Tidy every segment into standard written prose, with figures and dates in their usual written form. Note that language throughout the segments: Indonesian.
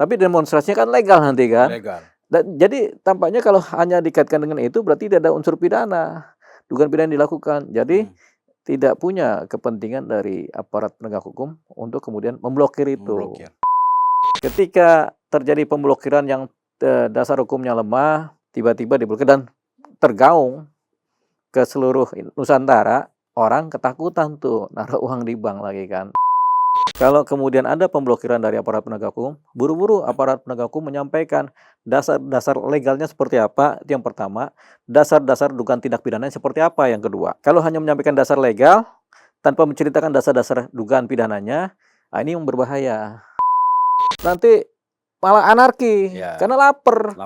Tapi demonstrasinya kan legal nanti kan. Legal. Jadi tampaknya kalau hanya dikaitkan dengan itu berarti tidak ada unsur pidana. Dugaan pidana yang dilakukan. Jadi tidak punya kepentingan dari aparat penegak hukum untuk kemudian memblokir itu. Ketika terjadi pemblokiran yang dasar hukumnya lemah, tiba-tiba diblokir dan tergaung ke seluruh Nusantara, orang ketakutan tuh naruh uang di bank lagi kan. Kalau kemudian ada pemblokiran dari aparat penegak hukum, buru-buru aparat penegak hukum menyampaikan dasar-dasar legalnya seperti apa, itu yang pertama. Dasar-dasar dugaan tindak pidana seperti apa, yang kedua. Kalau hanya menyampaikan dasar legal, tanpa menceritakan dasar-dasar dugaan pidananya, ini yang berbahaya. Nanti malah anarki, karena lapar.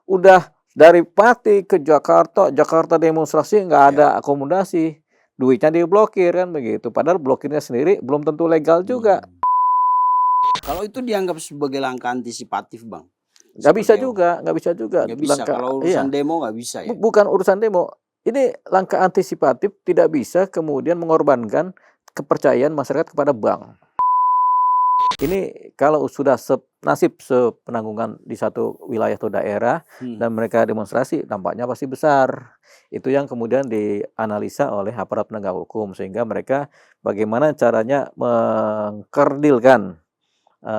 Udah dari Pati ke Jakarta demonstrasi nggak ada akomodasi. Duitnya diblokir kan begitu. Padahal blokirnya sendiri belum tentu legal juga. Kalau itu dianggap sebagai langkah antisipatif, Bang? Nggak bisa juga. Nggak bisa, kalau urusan demo nggak bisa ya? Bukan urusan demo. Ini langkah antisipatif, tidak bisa kemudian mengorbankan kepercayaan masyarakat kepada bank. Ini kalau sudah nasib sepenanggungan di satu wilayah atau daerah dan mereka demonstrasi, dampaknya pasti besar. Itu yang kemudian dianalisa oleh aparat penegak hukum sehingga mereka bagaimana caranya mengkerdilkan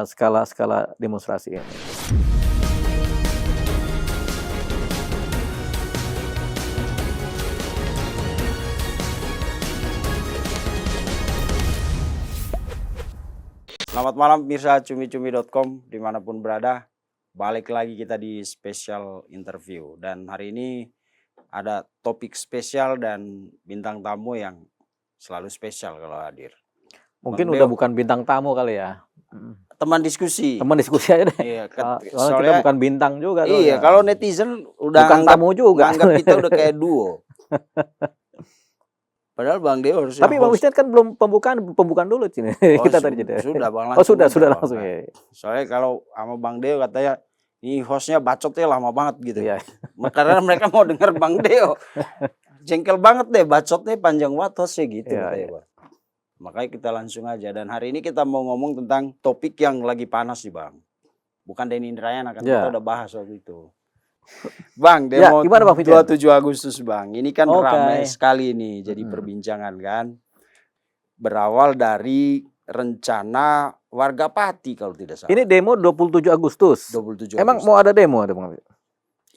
skala-skala demonstrasi ini. Selamat malam pemirsa cumi-cumi.com dimanapun berada. Balik lagi kita di spesial interview. Dan hari ini ada topik spesial dan bintang tamu yang selalu spesial kalau hadir. Mungkin udah bukan bintang tamu kali ya. Teman diskusi. Teman diskusi aja deh. Iya, soalnya kita bukan bintang juga. Iya, kalau netizen udah bukan tamu juga. Anggap kita udah kayak duo. Padahal Bang Deo harus. Tapi Bang Wisnu kan belum pembukaan dulu sini. Kita tadi jeda. Sudah Bang langsung. Sudah langsung ya. Soalnya kalau sama Bang Deo katanya ini hostnya bacotnya lama banget gitu. Iya. Karena mereka mau dengar Bang Deo. Jengkel banget deh, bacotnya panjang banget hostnya gitu katanya, Bang. Makanya kita langsung aja. Dan hari ini kita mau ngomong tentang topik yang lagi panas nih, Bang. Bukan Denny Indrayana kan kita udah bahas waktu itu. Bang, demo 27 Agustus, Bang. Ini kan ramai sekali nih jadi perbincangan kan. Berawal dari rencana warga Pati kalau tidak salah. Ini demo 27 Agustus. 27 Emang Agustus. mau ada demo ada Bang?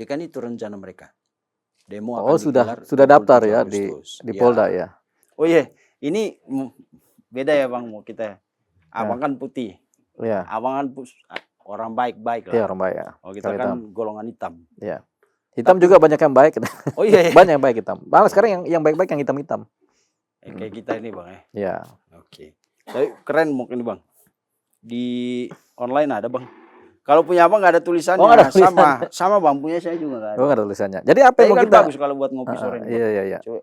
Ya kan itu rencana mereka. Demo sudah daftar ya di Polda ya. Oh iya, ini beda ya Bang, mau kita. Abang kan putih. Iya. Abang kan orang baik-baik lah. Iya, orang baik ya. Oh, kita kan golongan hitam. Iya. Hitam juga banyak yang baik. Oh iya. Banyak yang baik hitam. Malah sekarang yang baik-baik yang hitam-hitam. Kayak kita ini Bang ya. Iya. Oke. Tapi keren mungkin Bang. Di online ada Bang. Kalau punya Abang nggak ada tulisannya. Oh, ada tulisan. Sama Bang, punya saya juga nggak ada. Oh, nggak ada tulisannya. Jadi apa yang mau kita bagus kalau buat ngopi sore ini. Iya. Coba.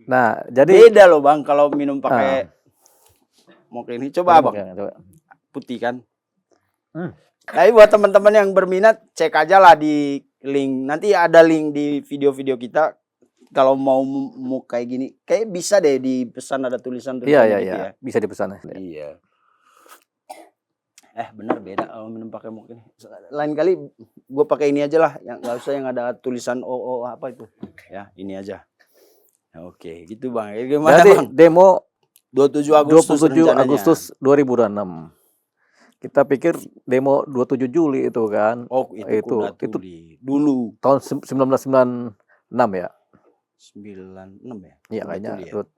Nah, jadi beda loh Bang kalau minum pakai mungkin ini coba Abang. Putih kan. Tapi buat teman-teman yang berminat cek aja lah di link. Nanti ada link di video-video kita. Kalau mau kayak gini, kayak bisa deh dipesan ada tulisan gitu ya. Ya. Bisa dipesan. Iya. Benar beda kalau minum pakai mungkin. Lain kali gue pakai ini aja lah, yang nggak usah yang ada tulisan OO apa itu. Ya, ini aja. Oke, gitu Bang. Gimana jadi, Bang? Demo 27 Agustus 2026. Kita pikir demo 27 Juli itu kan. Oh, itu dulu. Tahun 1996 ya. 96 ya? Iya kayaknya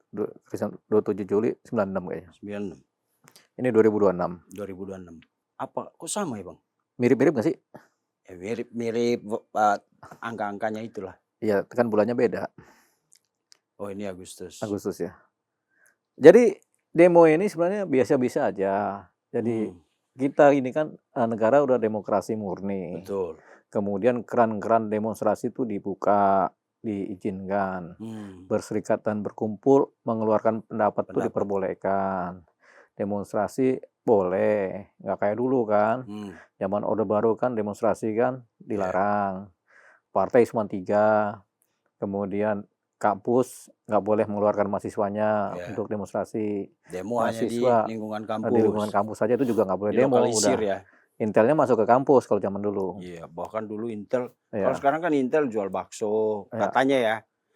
27 Juli 96 kayaknya. 96. Ini 2026. Apa? Kok sama ya Bang? Mirip-mirip nggak sih? Ya, mirip angka-angkanya itulah. Iya, kan bulannya beda. Oh, ini Agustus. Agustus ya. Jadi demo ini sebenarnya biasa-biasa aja. Jadi kita ini kan negara udah demokrasi murni. Betul. Kemudian keran-keran demonstrasi itu dibuka, diizinkan. Berserikat dan berkumpul, mengeluarkan pendapat itu diperbolehkan. Demonstrasi boleh, nggak kayak dulu kan. Zaman Orde Baru kan demonstrasi kan dilarang. Partai cuma 3. Kemudian kampus nggak boleh mengeluarkan mahasiswanya Ya. untuk demonstrasi. Demo hanya di Mahasiswa lingkungan di lingkungan kampus. kampus saja itu juga nggak boleh demo. Dilokalisir Udah ya. Intelnya masuk ke kampus kalau zaman dulu. Iya, bahkan dulu Intel. Kalau Ya, sekarang kan Intel jual bakso, ya. katanya ya.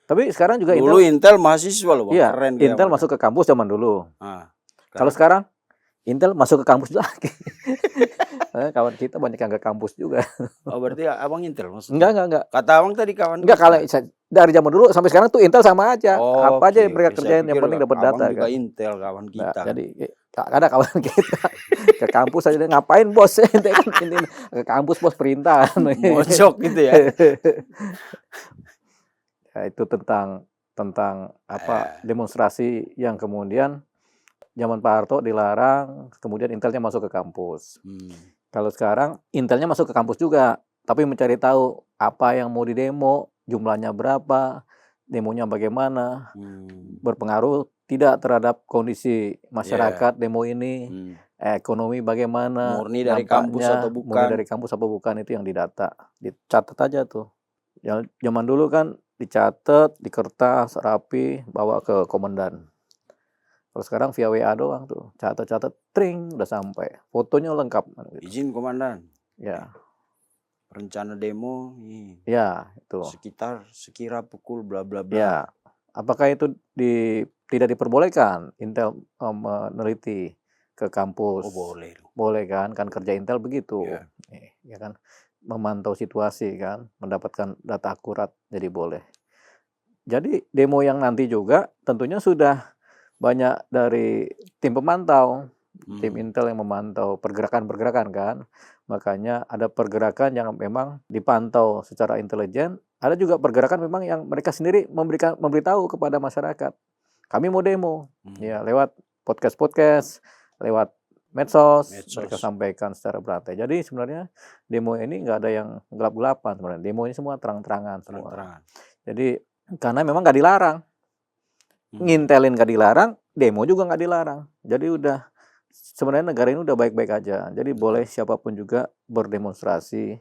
Tapi sekarang juga Dulu Intel, Intel mahasiswa loh, Bang. iya, Keren kayak Intel mereka. masuk ke kampus zaman dulu. Nah, Kalau sekarang Intel masuk ke kampus lagi. Kawan kita banyak yang ke kampus juga. Oh, berarti Abang Intel maksudnya? Enggak. Kata Abang tadi kawan Enggak, kita. kalau dari zaman dulu sampai sekarang tuh Intel sama aja. Apa aja yang mereka Saya kerjain, yang pikir penting dapat Abang data juga kan. Intel kawan Nah, kita. jadi ada kawan kita ke kampus aja, ngapain bos? Ini ke kampus bos, perintah. Mojok gitu ya. Ya, itu tentang apa demonstrasi yang kemudian zaman Pak Harto dilarang, kemudian Intelnya masuk ke kampus. Kalau sekarang Intelnya masuk ke kampus juga, tapi mencari tahu apa yang mau didemo, jumlahnya berapa, demonya bagaimana, berpengaruh tidak terhadap kondisi masyarakat demo ini, ekonomi bagaimana, murni dari kampus atau bukan. Murni dari kampus apa bukan, itu yang didata, dicatat aja tuh. Zaman dulu kan dicatat di kertas rapi, bawa ke komandan. Kalau sekarang via WA doang tuh, catat, tring, udah sampai, fotonya lengkap. Gitu. Izin komandan. Ya. Rencana demo, ya itu. Sekira pukul bla bla bla. Ya, apakah itu tidak diperbolehkan Intel meneliti ke kampus? Oh boleh. Boleh kan kerja Intel begitu. Ya kan, memantau situasi kan, mendapatkan data akurat, jadi boleh. Jadi demo yang nanti juga tentunya sudah banyak dari tim pemantau, tim Intel yang memantau pergerakan-pergerakan kan. Makanya ada pergerakan yang memang dipantau secara intelijen, ada juga pergerakan memang yang mereka sendiri memberitahu kepada masyarakat. Kami mau demo, ya lewat podcast, lewat medsos, mereka sampaikan secara berantai. Jadi sebenarnya demo ini nggak ada yang gelap-gelapan sebenarnya. Demo ini semua terang-terangan semua. Jadi karena memang nggak dilarang. Ngintelin nggak dilarang, demo juga nggak dilarang. Jadi udah sebenarnya negara ini udah baik-baik aja. Jadi boleh siapapun juga berdemonstrasi.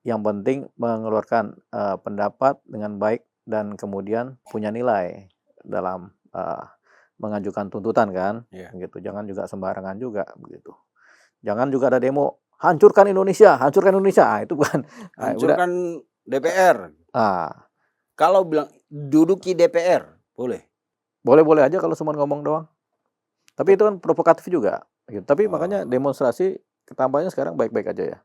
Yang penting mengeluarkan pendapat dengan baik dan kemudian punya nilai dalam mengajukan tuntutan kan. Gitu. Jangan juga sembarangan juga begitu. Jangan juga ada demo hancurkan Indonesia. Itu bukan hancurkan DPR. Kalau bilang duduki DPR, boleh. Boleh aja kalau cuma ngomong doang. Tapi itu kan provokatif juga. Gitu. Tapi makanya demonstrasi tampaknya sekarang baik-baik aja ya.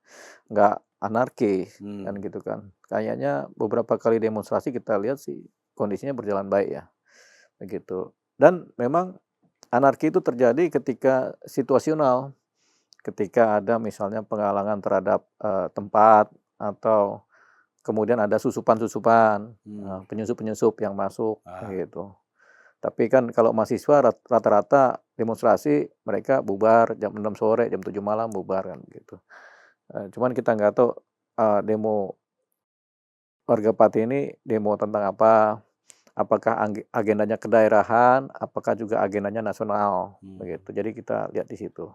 Nggak anarkis kan gitu kan. Kayaknya beberapa kali demonstrasi kita lihat sih kondisinya berjalan baik ya. Begitu. Dan memang anarki itu terjadi ketika situasional. Ketika ada misalnya penghalangan terhadap tempat atau kemudian ada susupan-susupan, penyusup-penyusup yang masuk gitu. Tapi kan kalau mahasiswa rata-rata demonstrasi mereka bubar jam 6 sore, jam 7 malam bubar kan gitu. Cuman kita nggak tahu demo warga Pati ini demo tentang apa, apakah agendanya kedaerahan, apakah juga agendanya nasional begitu. Jadi kita lihat di situ.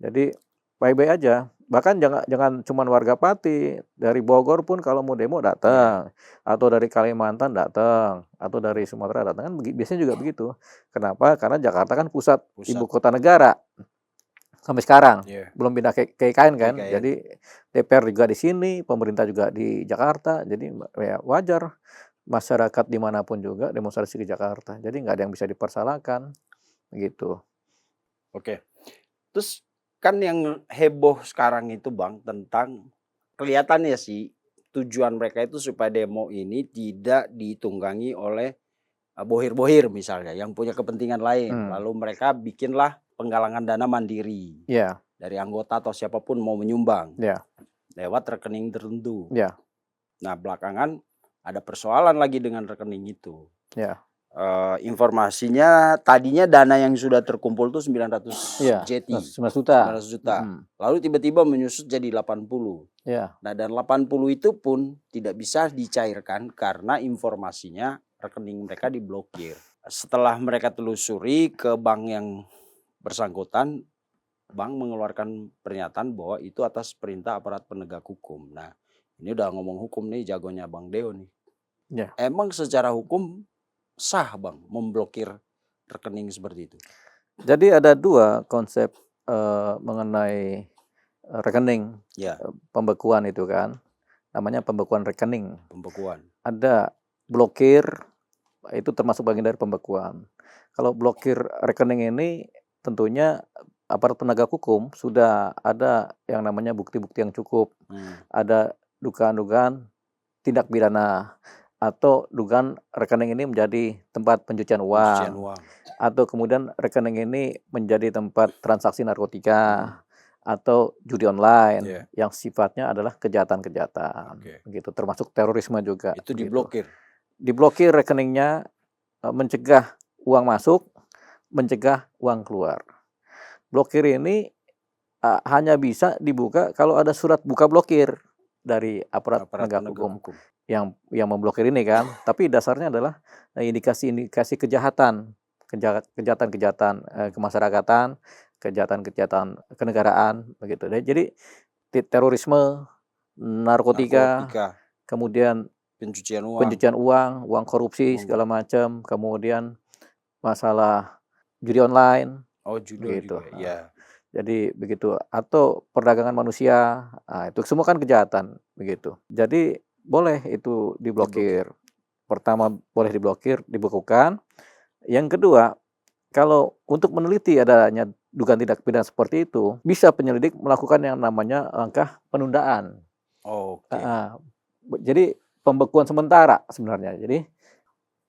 Jadi baik-baik aja. Bahkan jangan cuma warga Pati, dari Bogor pun kalau mau demo datang, atau dari Kalimantan datang, atau dari Sumatera datang kan biasanya juga begitu. Kenapa? Karena Jakarta kan pusat ibu kota negara sampai sekarang, belum pindah ke IKN kan. Jadi DPR juga di sini, pemerintah juga di Jakarta. Jadi ya wajar masyarakat dimanapun juga demonstrasi ke Jakarta. Jadi nggak ada yang bisa dipersalahkan, gitu. Oke. Terus kan yang heboh sekarang itu Bang tentang kelihatannya sih tujuan mereka itu supaya demo ini tidak ditunggangi oleh bohir-bohir misalnya yang punya kepentingan lain. Lalu mereka bikinlah penggalangan dana mandiri dari anggota atau siapapun mau menyumbang lewat rekening tertentu. Nah belakangan ada persoalan lagi dengan rekening itu. Informasinya tadinya dana yang sudah terkumpul tuh 900 JT, 900 juta. Lalu tiba-tiba menyusut jadi 80. Nah dan 80 itu pun tidak bisa dicairkan karena informasinya rekening mereka diblokir. Setelah mereka telusuri ke bank yang bersangkutan, bank mengeluarkan pernyataan bahwa itu atas perintah aparat penegak hukum. Nah ini udah ngomong hukum nih, jagonya Bang Deo nih. Emang secara hukum sah Bang memblokir rekening seperti itu? Jadi ada 2 konsep, mengenai, rekening, Ya, pembekuan itu kan, namanya pembekuan rekening. pembekuan. Ada blokir, itu termasuk bagian dari pembekuan. Kalau blokir rekening ini tentunya aparat penegak hukum sudah ada yang namanya bukti-bukti yang cukup, ada dugaan-dugaan tindak pidana atau dugaan rekening ini menjadi tempat pencucian Pencucian uang, uang. atau kemudian rekening ini menjadi tempat transaksi narkotika atau judi online Iya. yang sifatnya adalah kejahatan-kejahatan, Oke. begitu, termasuk terorisme juga, Itu begitu. diblokir. Diblokir rekeningnya, mencegah uang masuk, mencegah uang keluar. Blokir ini, hanya bisa dibuka kalau ada surat buka blokir dari aparat Aparat penegak penegak hukum hukum. yang memblokir ini kan. Tapi dasarnya adalah indikasi-indikasi kejahatan, kejahatan-kejahatan, kemasyarakatan, kejahatan-kejahatan kenegaraan, begitu. Jadi terorisme, narkotika, Narkotika, kemudian pencucian uang. pencucian uang, uang korupsi segala macam, kemudian masalah judi online, Oh, judul gitu. juga. Ya. Jadi begitu, atau perdagangan manusia, itu semua kan kejahatan, begitu. Jadi boleh itu diblokir. Pertama boleh diblokir, dibekukan. Yang kedua, kalau untuk meneliti adanya dugaan tindak pidana seperti itu, bisa penyelidik melakukan yang namanya langkah penundaan. Oke. Jadi pembekuan sementara sebenarnya. Jadi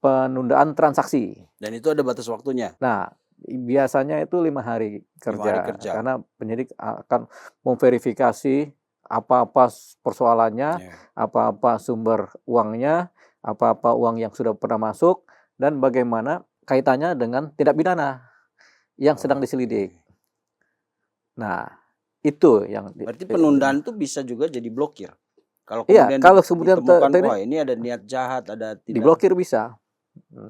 penundaan transaksi. Dan itu ada batas waktunya. Nah, biasanya itu 5 hari 5 hari kerja, kerja. karena penyidik akan memverifikasi apa-apa persoalannya, Ya. apa-apa sumber uangnya, apa-apa uang yang sudah pernah masuk, dan bagaimana kaitannya dengan tindak pidana yang sedang diselidik. Nah, itu yang Berarti penundaan itu bisa juga jadi blokir. Kalau iya, kemudian kalau kemudian ditemukan, wah ini ada niat jahat, ada tindak. diblokir bisa,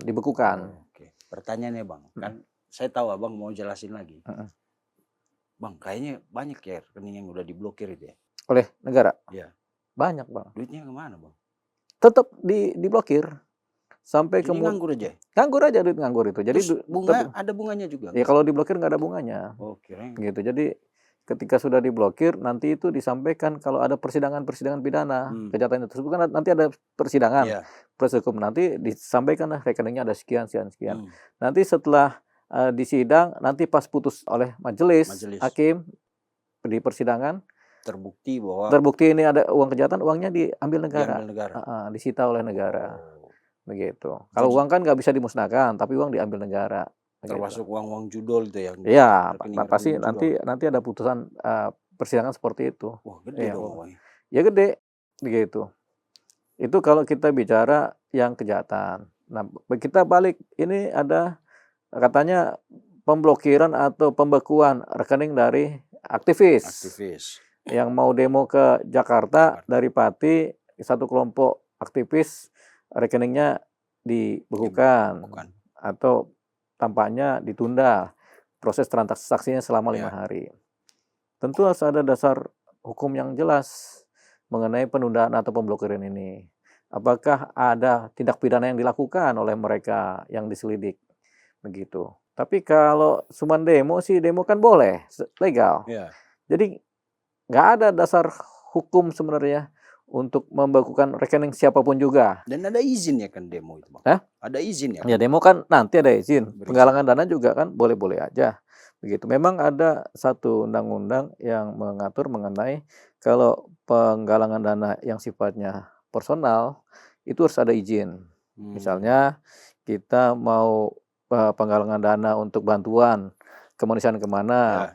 dibekukan. Oke. Pertanyaannya Bang, kan saya tahu Abang mau jelasin lagi. Bang, kayaknya banyak ya rekening yang udah diblokir itu ya. Oleh negara? Iya. Banyak Bang. Duitnya kemana Bang? Tetap diblokir. Sampai Jadi nganggur aja? Nganggur aja, duit nganggur itu. Jadi terus bunga ada bunganya juga? Ya kalau diblokir nggak ada bunganya. Oke. Gitu. Jadi ketika sudah diblokir, nanti itu disampaikan kalau ada persidangan-persidangan pidana, kejahatan tersebut kan nanti ada persidangan, proses hukum, nanti disampaikan lah rekeningnya ada sekian. Nanti setelah di sidang, nanti pas putus oleh majelis hakim di persidangan, terbukti ini ada uang kejahatan, uangnya diambil negara, disita oleh negara, begitu. Kalau uang kan nggak bisa dimusnahkan, tapi uang diambil negara. Termasuk uang-uang judol itu ya? Iya, pasti nanti ada putusan persidangan seperti itu. Wah, gede dong uangnya. Ya gede, begitu. Itu kalau kita bicara yang kejahatan. Nah, kita balik, ini ada katanya pemblokiran atau pembekuan rekening dari aktivis. Yang mau demo ke Jakarta dari Pati, satu kelompok aktivis rekeningnya dibekukan atau tampaknya ditunda proses transaksinya selama 5 hari. Tentu harus ada dasar hukum yang jelas mengenai penundaan atau pemblokiran ini. Apakah ada tindak pidana yang dilakukan oleh mereka yang diselidik, begitu. Tapi kalau cuma demo sih, demo kan boleh, legal. Jadi nggak ada dasar hukum sebenarnya untuk membekukan rekening siapapun juga. Dan ada izin ya kan demo itu Bang? Ada izin ya? Ya demo kan nanti ada izin. Penggalangan dana juga kan boleh-boleh aja. Begitu. Memang ada satu undang-undang yang mengatur mengenai kalau penggalangan dana yang sifatnya personal itu harus ada izin. Misalnya kita mau penggalangan dana untuk bantuan kemanusiaan kemana,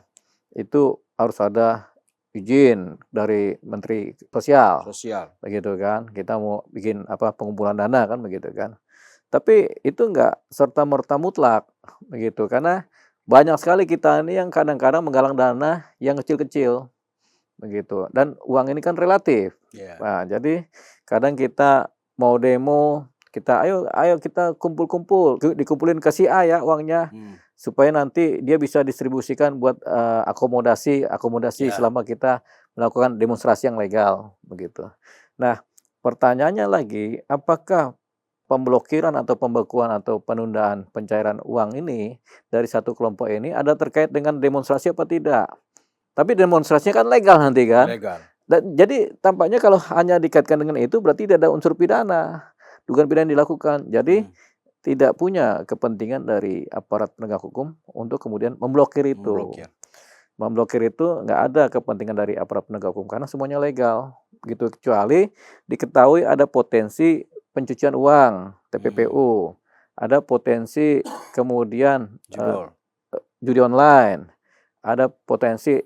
itu harus ada izin dari Menteri Sosial, begitu kan. Kita mau bikin pengumpulan dana kan, begitu kan. Tapi itu enggak serta-merta mutlak, begitu. Karena banyak sekali kita ini yang kadang-kadang menggalang dana yang kecil-kecil, begitu. Dan uang ini kan relatif. Nah, jadi kadang kita mau demo, kita ayo kita kumpul-kumpul, dikumpulin ke si A ya uangnya. Supaya nanti dia bisa distribusikan buat akomodasi selama kita melakukan demonstrasi yang legal, begitu. Nah, pertanyaannya lagi, apakah pemblokiran atau pembekuan atau penundaan pencairan uang ini dari satu kelompok ini ada terkait dengan demonstrasi apa tidak. Tapi demonstrasinya kan legal nanti kan. Legal. Jadi tampaknya kalau hanya dikaitkan dengan itu berarti tidak ada unsur pidana. Dugaan pidana dilakukan. Jadi tidak punya kepentingan dari aparat penegak hukum untuk kemudian memblokir itu. Memblokir itu nggak ada kepentingan dari aparat penegak hukum karena semuanya legal. Gitu, kecuali diketahui ada potensi pencucian uang, TPPU, ada potensi kemudian judi online, ada potensi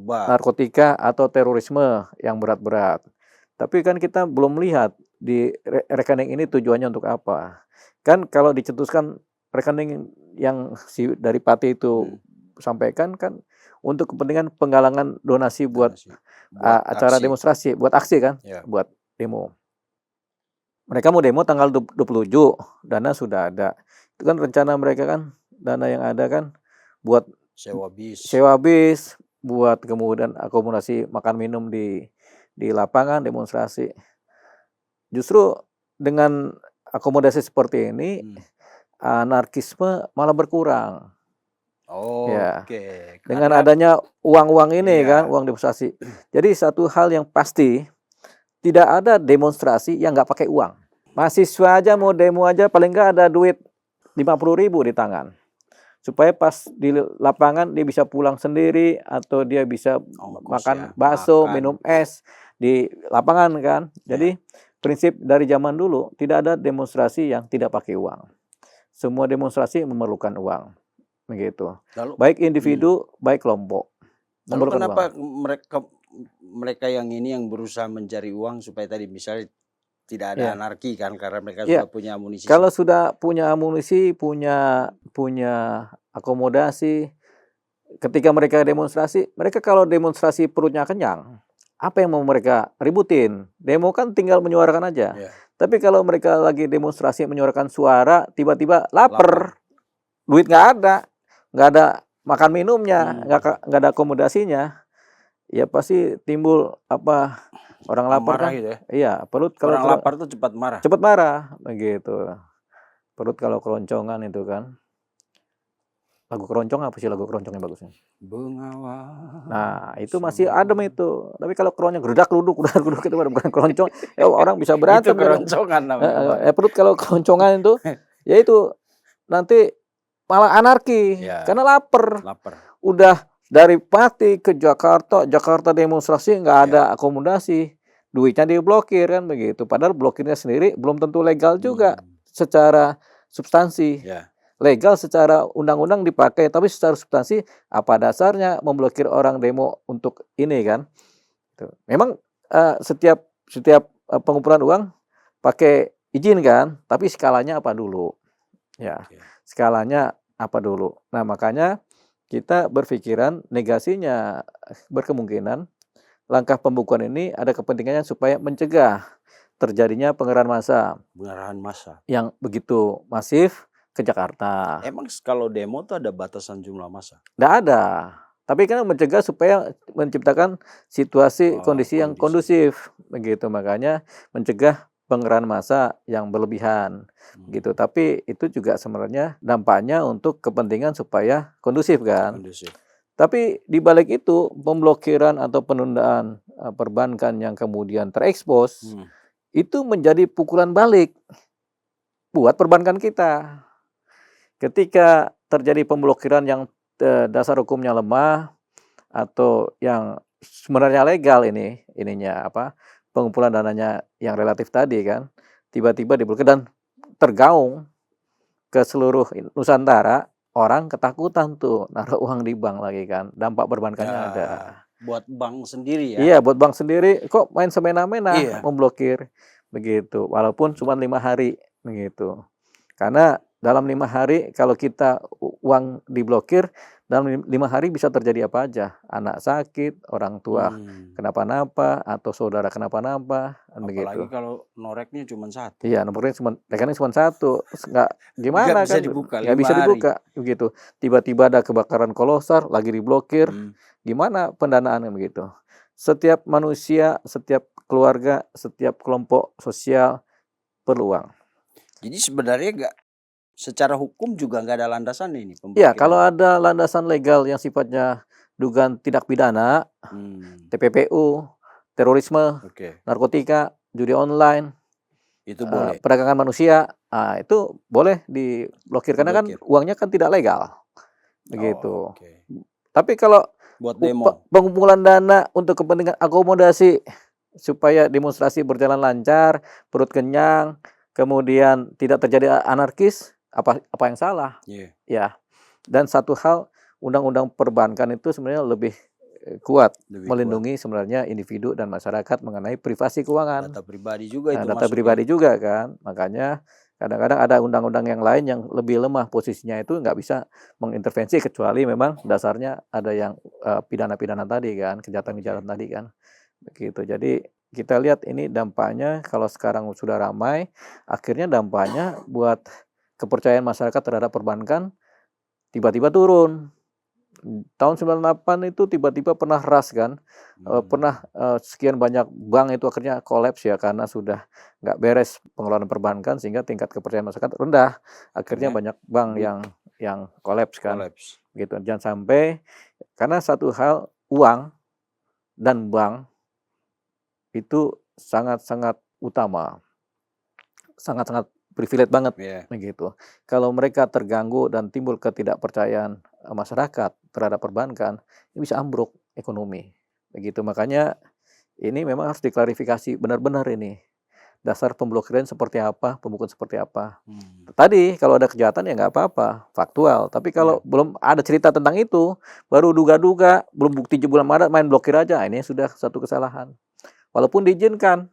narkotika atau terorisme yang berat-berat. Tapi kan kita belum melihat di rekening ini tujuannya untuk apa. Kan kalau dicetuskan rekening yang dari Pati itu sampaikan kan untuk kepentingan penggalangan donasi buat acara demonstrasi, buat aksi kan, buat demo. Mereka mau demo tanggal 27, dana sudah ada. Itu kan rencana mereka kan, dana yang ada kan buat sewa bis, buat kemudian akomodasi makan minum di lapangan demonstrasi. Justru dengan akomodasi seperti ini, anarkisme malah berkurang. Dengan adanya uang-uang ini kan, uang demonstrasi. Jadi satu hal yang pasti, tidak ada demonstrasi yang nggak pakai uang. Mahasiswa aja mau demo aja paling nggak ada duit 50.000 di tangan. Supaya pas di lapangan dia bisa pulang sendiri atau dia bisa makan bakso, minum es di lapangan kan. Jadi prinsip dari zaman dulu tidak ada demonstrasi yang tidak pakai uang. Semua demonstrasi memerlukan uang. Begitu. Lalu, baik individu, baik kelompok. Lalu kenapa mereka yang ini yang berusaha mencari uang supaya tadi misalnya tidak ada anarki kan karena mereka sudah punya amunisi. Kalau sudah punya amunisi, punya akomodasi, ketika mereka demonstrasi, mereka kalau demonstrasi perutnya kenyang, apa yang mau mereka ributin? Demo kan tinggal menyuarakan aja. Tapi kalau mereka lagi demonstrasi menyuarakan suara, tiba-tiba lapar. Duit nggak ada makan minumnya, nggak ada akomodasinya. Ya pasti timbul orang lapar kan? Gitu ya? Iya, perut kalau orang lapar tuh cepat marah. Cepat marah, begitu. Perut kalau keroncongan itu kan. Lagu keroncong apa sih lagu keroncong yang bagusnya? Bengawan. Nah, itu masih adem itu. Tapi kalau keroncong geruduk itu bukan keroncong, ya orang bisa berantem. Itu keroncongan namanya. Perut kalau keroncongan itu, ya itu nanti malah anarki karena lapar. Udah dari Pati ke Jakarta demonstrasi nggak ada akomodasi, duitnya diblokir kan begitu. Padahal blokirnya sendiri belum tentu legal juga secara substansi. Legal secara undang-undang dipakai, tapi secara substansi apa dasarnya memblokir orang demo untuk ini kan? Memang setiap pengumpulan uang pakai izin kan, tapi skalanya apa dulu? Skalanya apa dulu? Nah makanya kita berpikiran negasinya berkemungkinan langkah pembukuan ini ada kepentingannya supaya mencegah terjadinya pengerahan massa yang begitu masif ke Jakarta. Emang kalau demo tuh ada batasan jumlah massa? Nggak ada. Tapi kan mencegah supaya menciptakan situasi kondisi yang kondusif begitu. Makanya mencegah pengerahan massa yang berlebihan gitu. Tapi itu juga sebenarnya dampaknya untuk kepentingan supaya kondusif kan. Tapi di balik itu pemblokiran atau penundaan perbankan yang kemudian terekspos itu menjadi pukulan balik buat perbankan kita. Ketika terjadi pemblokiran yang dasar hukumnya lemah atau yang sebenarnya legal ininya pengumpulan dananya yang relatif tadi kan, tiba-tiba diblokir dan tergaung ke seluruh Nusantara, orang ketakutan tuh naruh uang di bank lagi kan, dampak perbankannya ada. Buat bank sendiri ya? Iya, buat bank sendiri kok main semena-mena memblokir begitu, walaupun cuma 5 hari begitu. Karena dalam 5 hari kalau kita uang diblokir, dalam 5 hari bisa terjadi apa aja. Anak sakit, orang tua kenapa-napa, atau saudara kenapa-napa. Apalagi kalau noreknya cuma 1. Iya, rekeningnya cuma 1. Nggak gimana kan? Nggak bisa dibuka. Begitu. Tiba-tiba ada kebakaran kolosal, lagi diblokir. Gimana pendanaan begitu? Setiap manusia, setiap keluarga, setiap kelompok sosial perlu uang. Jadi sebenarnya secara hukum juga nggak ada landasan ini Ya, kalau pemblokiran. ada landasan legal yang sifatnya dugaan tindak pidana, TPPU, terorisme, Oke, narkotika, judi online, itu boleh perdagangan manusia, itu boleh diblokir karena kan diblokir. uangnya kan tidak legal, Oh, begitu. oke. Tapi kalau Buat demo. pengumpulan dana untuk kepentingan akomodasi supaya demonstrasi berjalan lancar, perut kenyang, kemudian tidak terjadi anarkis, apa yang salah? Iya, Ya. Dan satu hal, undang-undang perbankan itu sebenarnya lebih kuat lebih kuat. melindungi sebenarnya individu dan masyarakat mengenai privasi keuangan. Data pribadi juga itu Data masuk pribadi ya. juga kan. Makanya kadang-kadang ada undang-undang yang lain yang lebih lemah posisinya itu nggak bisa mengintervensi kecuali memang dasarnya ada yang pidana-pidana tadi kan, kejahatan-kejahatan tadi kan. Begitu. Jadi kita lihat ini dampaknya kalau sekarang sudah ramai, akhirnya dampaknya buat kepercayaan masyarakat terhadap perbankan tiba-tiba turun. Tahun 98 itu tiba-tiba pernah ras kan, pernah sekian banyak bank itu akhirnya kolaps ya karena sudah nggak beres pengelolaan perbankan sehingga tingkat kepercayaan masyarakat rendah. Akhirnya banyak bank yang kolaps kan, Kolaps. gitu. Jangan sampai karena satu hal uang dan bank itu sangat-sangat utama, sangat-sangat privilege banget, Yeah. begitu. Kalau mereka terganggu dan timbul ketidakpercayaan masyarakat terhadap perbankan, ini bisa ambruk ekonomi, begitu. Makanya ini memang harus diklarifikasi benar-benar ini. Dasar pemblokiran seperti apa, pembukuan seperti apa. Tadi kalau ada kejahatan ya nggak apa-apa, faktual. Tapi kalau belum ada cerita tentang itu, baru duga-duga, belum bukti jebolan Maret main blokir aja, ini sudah satu kesalahan. Walaupun diizinkan,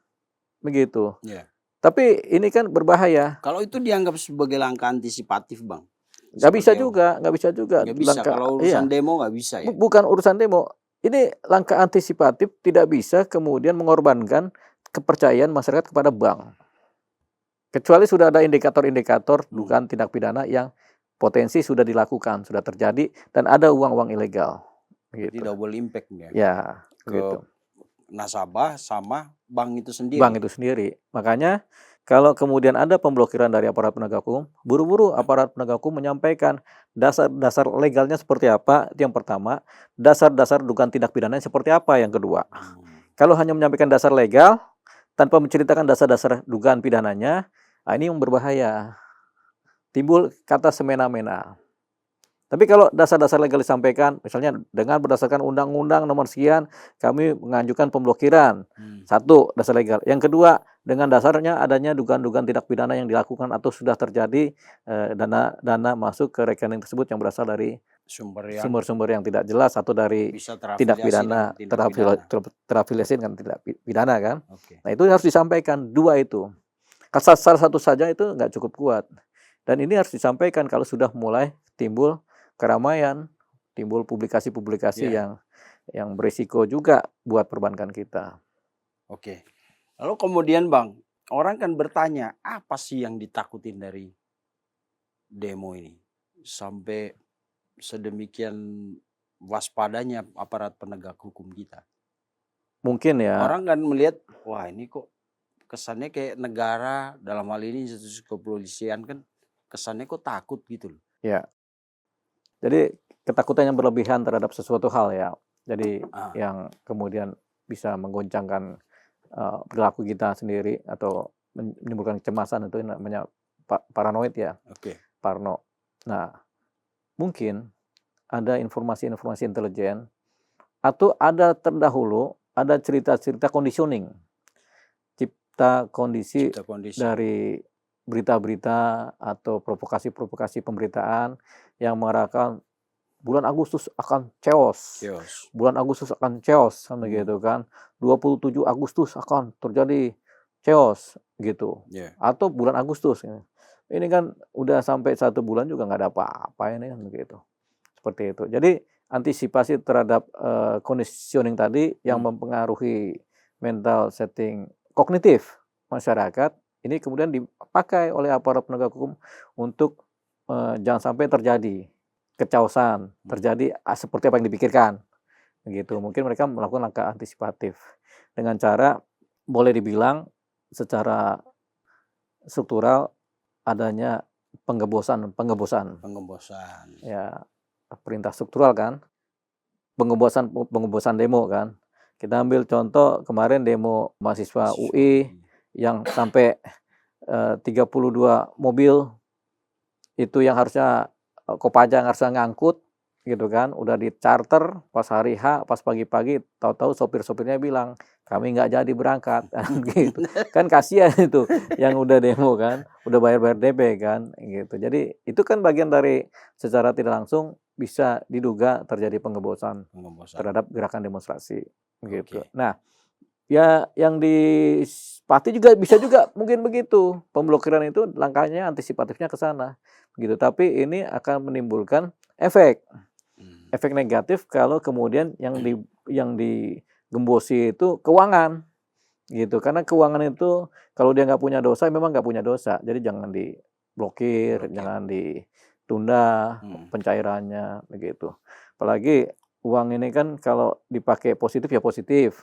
begitu. Yeah. Tapi ini kan berbahaya. Kalau itu dianggap sebagai langkah antisipatif, Bang. Nggak bisa juga, nggak bisa juga. Nggak bisa, Langkah, kalau urusan demo nggak bisa ya? Bukan urusan demo. Ini langkah antisipatif tidak bisa kemudian mengorbankan kepercayaan masyarakat kepada bank. Kecuali sudah ada indikator-indikator dugaan tindak pidana yang potensi sudah dilakukan, sudah terjadi, dan ada uang-uang ilegal. Jadi Gitu. double impact ya? Ya, ke gitu. nasabah sama bank itu sendiri. Bank itu sendiri. Makanya kalau kemudian ada pemblokiran dari aparat penegak hukum, buru-buru aparat penegak hukum menyampaikan dasar-dasar legalnya seperti apa, itu yang pertama. Dasar-dasar dugaan tindak pidana seperti apa, yang kedua. Kalau hanya menyampaikan dasar legal, tanpa menceritakan dasar-dasar dugaan pidananya, ini yang berbahaya. Timbul kata semena-mena. Tapi kalau dasar-dasar legal disampaikan, misalnya dengan berdasarkan undang-undang nomor sekian, kami mengajukan pemblokiran. Satu, dasar legal. Yang kedua, dengan dasarnya adanya dugaan-dugaan tindak pidana yang dilakukan atau sudah terjadi dana masuk ke rekening tersebut yang berasal dari sumber-sumber yang tidak jelas atau dari tindak pidana terafiliasi dengan tindak pidana kan. Nah itu harus disampaikan, dua itu. Salah satu saja itu nggak cukup kuat. Dan ini harus disampaikan kalau sudah mulai timbul keramaian, timbul publikasi-publikasi yang berisiko juga buat perbankan kita. Oke. Lalu kemudian Bang, orang kan bertanya, apa sih yang ditakutin dari demo ini? Sampai sedemikian waspadanya aparat penegak hukum kita. Mungkin ya. Orang kan melihat, wah ini kok kesannya kayak negara, dalam hal ini institusi kepolisian kan kesannya kok takut gitu loh. Ya. Jadi ketakutan yang berlebihan terhadap sesuatu hal ya. Jadi yang kemudian bisa menggoncangkan perilaku kita sendiri atau menimbulkan kecemasan, itu namanya paranoid ya. Parno. Nah, mungkin ada informasi-informasi intelijen atau ada terdahulu ada cerita-cerita conditioning, cipta kondisi dari berita-berita atau provokasi-provokasi pemberitaan yang mengarahkan bulan Agustus akan chaos. Bulan Agustus akan chaos kan begitu kan. 27 Agustus akan terjadi chaos gitu. Atau bulan Agustus. Ini kan udah sampai 1 bulan juga nggak ada apa-apa ini kan begitu. Seperti itu. Jadi antisipasi terhadap conditioning tadi yang mempengaruhi mental setting kognitif masyarakat, ini kemudian dipakai oleh aparat penegak hukum untuk jangan sampai terjadi kecaosan, terjadi seperti apa yang dipikirkan. Begitu. Mungkin mereka melakukan langkah antisipatif dengan cara boleh dibilang secara struktural adanya penggembosan. Penggembosan. Ya, perintah struktural kan. Penggembosan demo kan. Kita ambil contoh kemarin demo mahasiswa UI yang sampai 32 mobil itu yang harusnya Kopaja yang harusnya ngangkut gitu kan, udah di charter pas hari H, pas pagi-pagi, tahu-tahu sopir-sopirnya bilang kami nggak jadi berangkat, gitu. Kan kasihan itu yang udah demo kan, udah bayar-bayar DP kan, gitu. Jadi itu kan bagian dari secara tidak langsung bisa diduga terjadi penggembosan terhadap gerakan demonstrasi, gitu. Nah, ya yang di Pati juga bisa juga mungkin begitu, pemblokiran itu langkahnya antisipatifnya ke sana, gitu. Tapi ini akan menimbulkan efek negatif kalau kemudian yang digembosi itu keuangan, gitu. Karena keuangan itu kalau dia nggak punya dosa, memang nggak punya dosa. Jadi jangan diblokir, jangan ditunda pencairannya, begitu. Apalagi uang ini kan kalau dipakai positif ya positif,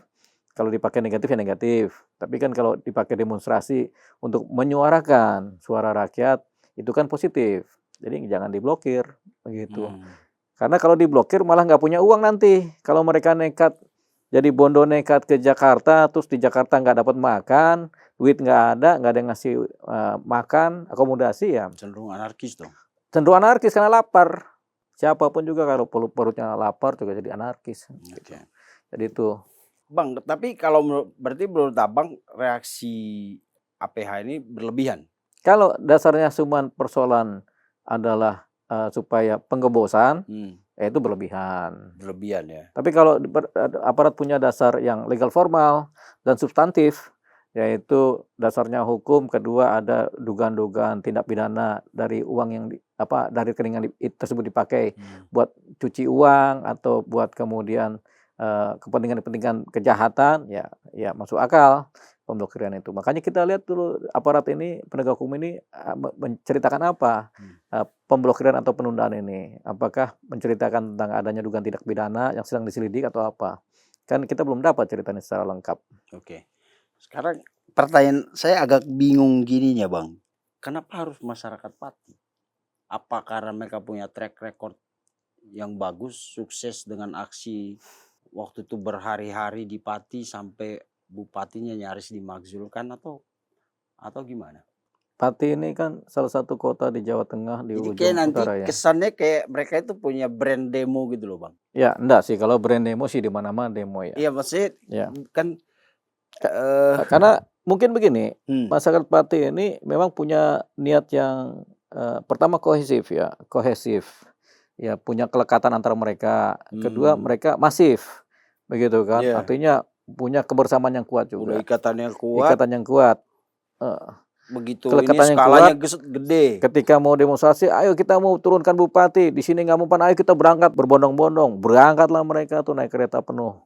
kalau dipakai negatif ya negatif. Tapi kan kalau dipakai demonstrasi untuk menyuarakan suara rakyat itu kan positif. Jadi jangan diblokir, begitu. Karena kalau diblokir malah nggak punya uang nanti. Kalau mereka nekat, jadi bondo nekat ke Jakarta, terus di Jakarta nggak dapat makan, duit nggak ada yang ngasih makan, akomodasi ya. Cenderung anarkis dong. Cenderung anarkis karena lapar. Siapapun juga kalau perutnya lapar juga jadi anarkis. Gitu. Jadi itu. Bang, tapi kalau berarti menurut Abang reaksi APH ini berlebihan? Kalau dasarnya cuma persoalan adalah supaya penggembosan, itu berlebihan. Berlebihan ya. Tapi kalau aparat punya dasar yang legal formal dan substantif, yaitu dasarnya hukum, kedua ada dugaan-dugaan tindak pidana dari uang yang dari rekening tersebut dipakai buat cuci uang atau buat kemudian kepentingan kejahatan, ya masuk akal pemblokiran itu. Makanya kita lihat dulu aparat ini, penegak hukum ini menceritakan apa pemblokiran atau penundaan ini. Apakah menceritakan tentang adanya dugaan tindak pidana yang sedang diselidik atau apa? Kan kita belum dapat ceritanya secara lengkap. Oke. Sekarang pertanyaan saya agak bingung gininya Bang. Kenapa harus masyarakat Pati? Apa karena mereka punya track record yang bagus, sukses dengan aksi waktu itu berhari-hari di Pati sampai bupatinya nyaris dimakzulkan atau gimana? Pati ini kan salah satu kota di Jawa Tengah di Jadi ujung kayak nanti utara ya. Kesannya kayak mereka itu punya brand demo gitu loh Bang. Ya enggak sih, kalau brand demo sih di mana-mana demo ya. Iya maksudnya kan karena mungkin begini, masyarakat Pati ini memang punya niat yang pertama kohesif ya punya kelekatan antara mereka. Kedua mereka masif, begitu kan? Artinya punya kebersamaan yang kuat juga. Udah ikatan yang kuat. Begitu kelekatan ini skalanya gede. Ketika mau demonstrasi, ayo kita mau turunkan bupati di sini nggak mempan, ayo kita berangkat berbondong-bondong. Berangkatlah mereka tuh naik kereta penuh,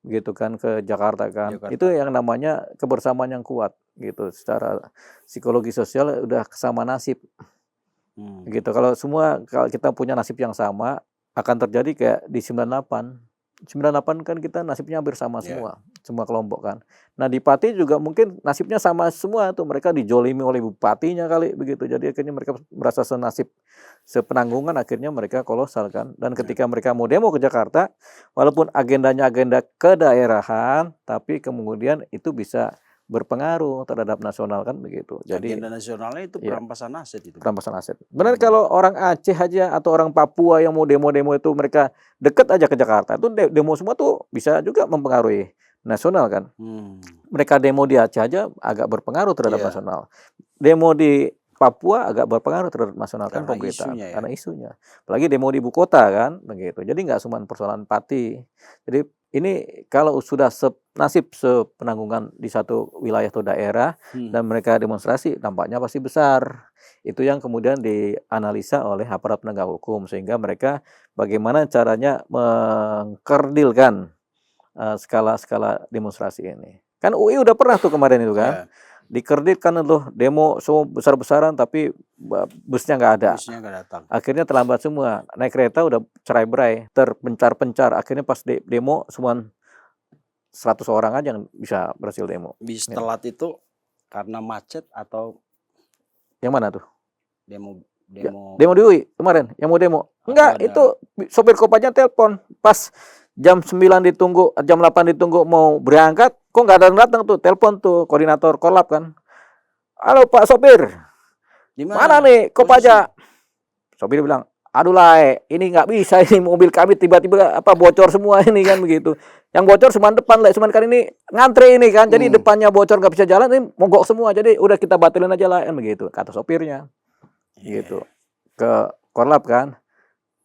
gitu kan ke Jakarta kan. Itu yang namanya kebersamaan yang kuat, gitu. Secara psikologi sosial udah kesama nasib. Gitu. Kalau kita punya nasib yang sama, akan terjadi kayak di 98 kan kita nasibnya hampir sama semua kelompok kan. Nah di Pati juga mungkin nasibnya sama semua tuh, mereka dijolimi oleh bupatinya kali begitu. Jadi akhirnya mereka merasa senasib, sepenanggungan, akhirnya mereka kolosal kan. Dan ketika mereka mau demo ke Jakarta, walaupun agendanya agenda kedaerahan, tapi kemudian itu bisa berpengaruh terhadap nasional kan begitu. Jadi agenda nasionalnya itu perampasan aset itu. Perampasan aset. Benar kalau orang Aceh aja atau orang Papua yang mau demo-demo itu mereka deket aja ke Jakarta, itu demo semua tuh bisa juga mempengaruhi nasional kan. Mereka demo di Aceh aja agak berpengaruh terhadap nasional. Demo di Papua agak berpengaruh terhadap nasional kan pemberitaan karena isunya. Apalagi demo di ibu kota kan begitu. Jadi nggak cuma persoalan Pati. Jadi ini kalau sudah nasib sepenanggungan di satu wilayah atau daerah dan mereka demonstrasi, dampaknya pasti besar. Itu yang kemudian dianalisa oleh aparat penegak hukum sehingga mereka bagaimana caranya mengkerdilkan skala demonstrasi ini. Kan UI udah pernah tuh kemarin itu kan. Dikerdilkan tuh demo semua besar-besaran tapi busnya nggak ada. Busnya nggak datang. Akhirnya terlambat semua. Naik kereta udah cerai-berai, terpencar-pencar. Akhirnya pas demo semua 100 orang aja yang bisa berhasil demo. Bis telat itu karena macet atau yang mana tuh? Demo di UI kemarin yang mau demo. Enggak, itu sopir Kopajanya telepon pas jam 9 ditunggu, jam 8 ditunggu mau berangkat, kok nggak datang tuh, telepon tuh koordinator Korlap kan. Halo Pak sopir, mana nih Kopaja? Sopir bilang, aduh lah, ini nggak bisa, ini mobil kami tiba-tiba bocor semua ini kan begitu. Yang bocor cuma depan lah, cuman kan ini ngantri ini kan, jadi depannya bocor nggak bisa jalan, ini mogok semua, jadi udah kita batalin aja lah kan begitu, kata sopirnya. Gitu ke Korlap kan,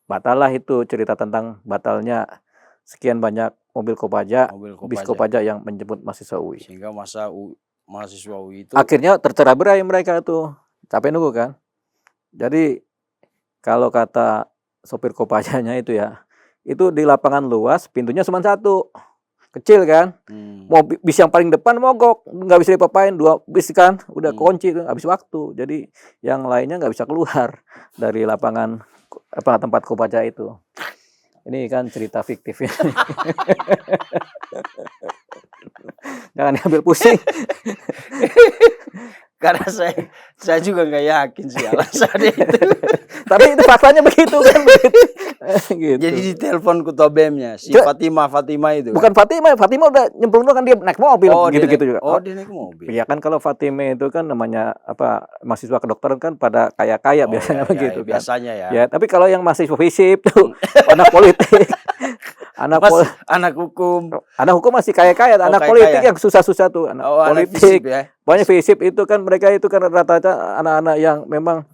batal lah itu cerita tentang batalnya sekian banyak mobil Kopaja, bis Kopaja yang menjemput mahasiswa UI. Sehingga mahasiswa UI itu akhirnya tercerai-berai mereka tuh, capek nunggu kan. Jadi kalau kata sopir Kopajanya itu ya, itu di lapangan luas, pintunya cuma satu, kecil kan. Mau bis yang paling depan mogok, nggak bisa dipapain, 2 bis kan, udah kunci tuh, habis waktu. Jadi yang lainnya nggak bisa keluar dari lapangan tempat Kopaja itu. Ini kan cerita fiktif ya. Jangan diambil pusing. Karena saya juga nggak yakin sih alasannya itu. Tapi itu faktanya begitu kan. Gitu. Jadi ditelepon ketua BEM-nya si Fatima itu. Bukan Fatima udah nyemplung kan, dia naik mobil gitu juga. Oh, dia naik mobil. Iya kan, kalau Fatima itu kan namanya mahasiswa kedokteran kan pada kaya-kaya biasanya begitu kan. Biasanya ya. Ya, tapi kalau yang mahasiswa FISIP tuh anak politik, anak hukum masih kaya-kaya, anak politik yang susah-susah tuh, anak politik. Banyak FISIP itu kan, mereka itu kan rata-rata anak-anak yang memang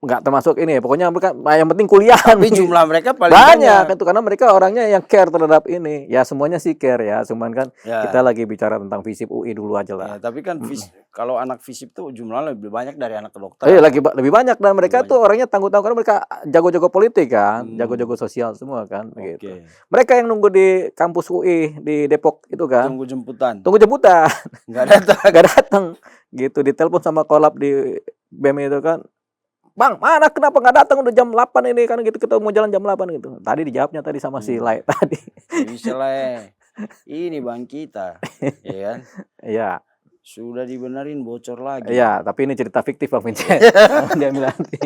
nggak termasuk ini, pokoknya mereka yang penting kuliah. Tapi jumlah mereka paling banyak itu, karena mereka orangnya yang care terhadap ini. Ya semuanya sih care ya, cuman kan kita lagi bicara tentang FISIP UI dulu aja lah. Ya, tapi kan kalau anak FISIP tuh jumlahnya lebih banyak dari anak kedokteran. Lebih banyak, dan mereka tuh orangnya tangguh-tangguh karena mereka jago-jago politik kan, jago-jago sosial semua kan begitu. Mereka yang nunggu di kampus UI di Depok itu kan. Tunggu jemputan. Nggak datang. Gitu, ditelepon sama Korlap di BEM itu kan. Bang, mana kenapa nggak datang, udah jam 8 ini kan gitu, kita mau jalan jam 8 gitu. Tadi dijawabnya tadi sama si Lai tadi. Bisa lah. Ini bang kita, ya kan? Iya. Sudah dibenerin bocor lagi. Iya, tapi ini cerita fiktif Bang Vincent. Dia bilang nanti.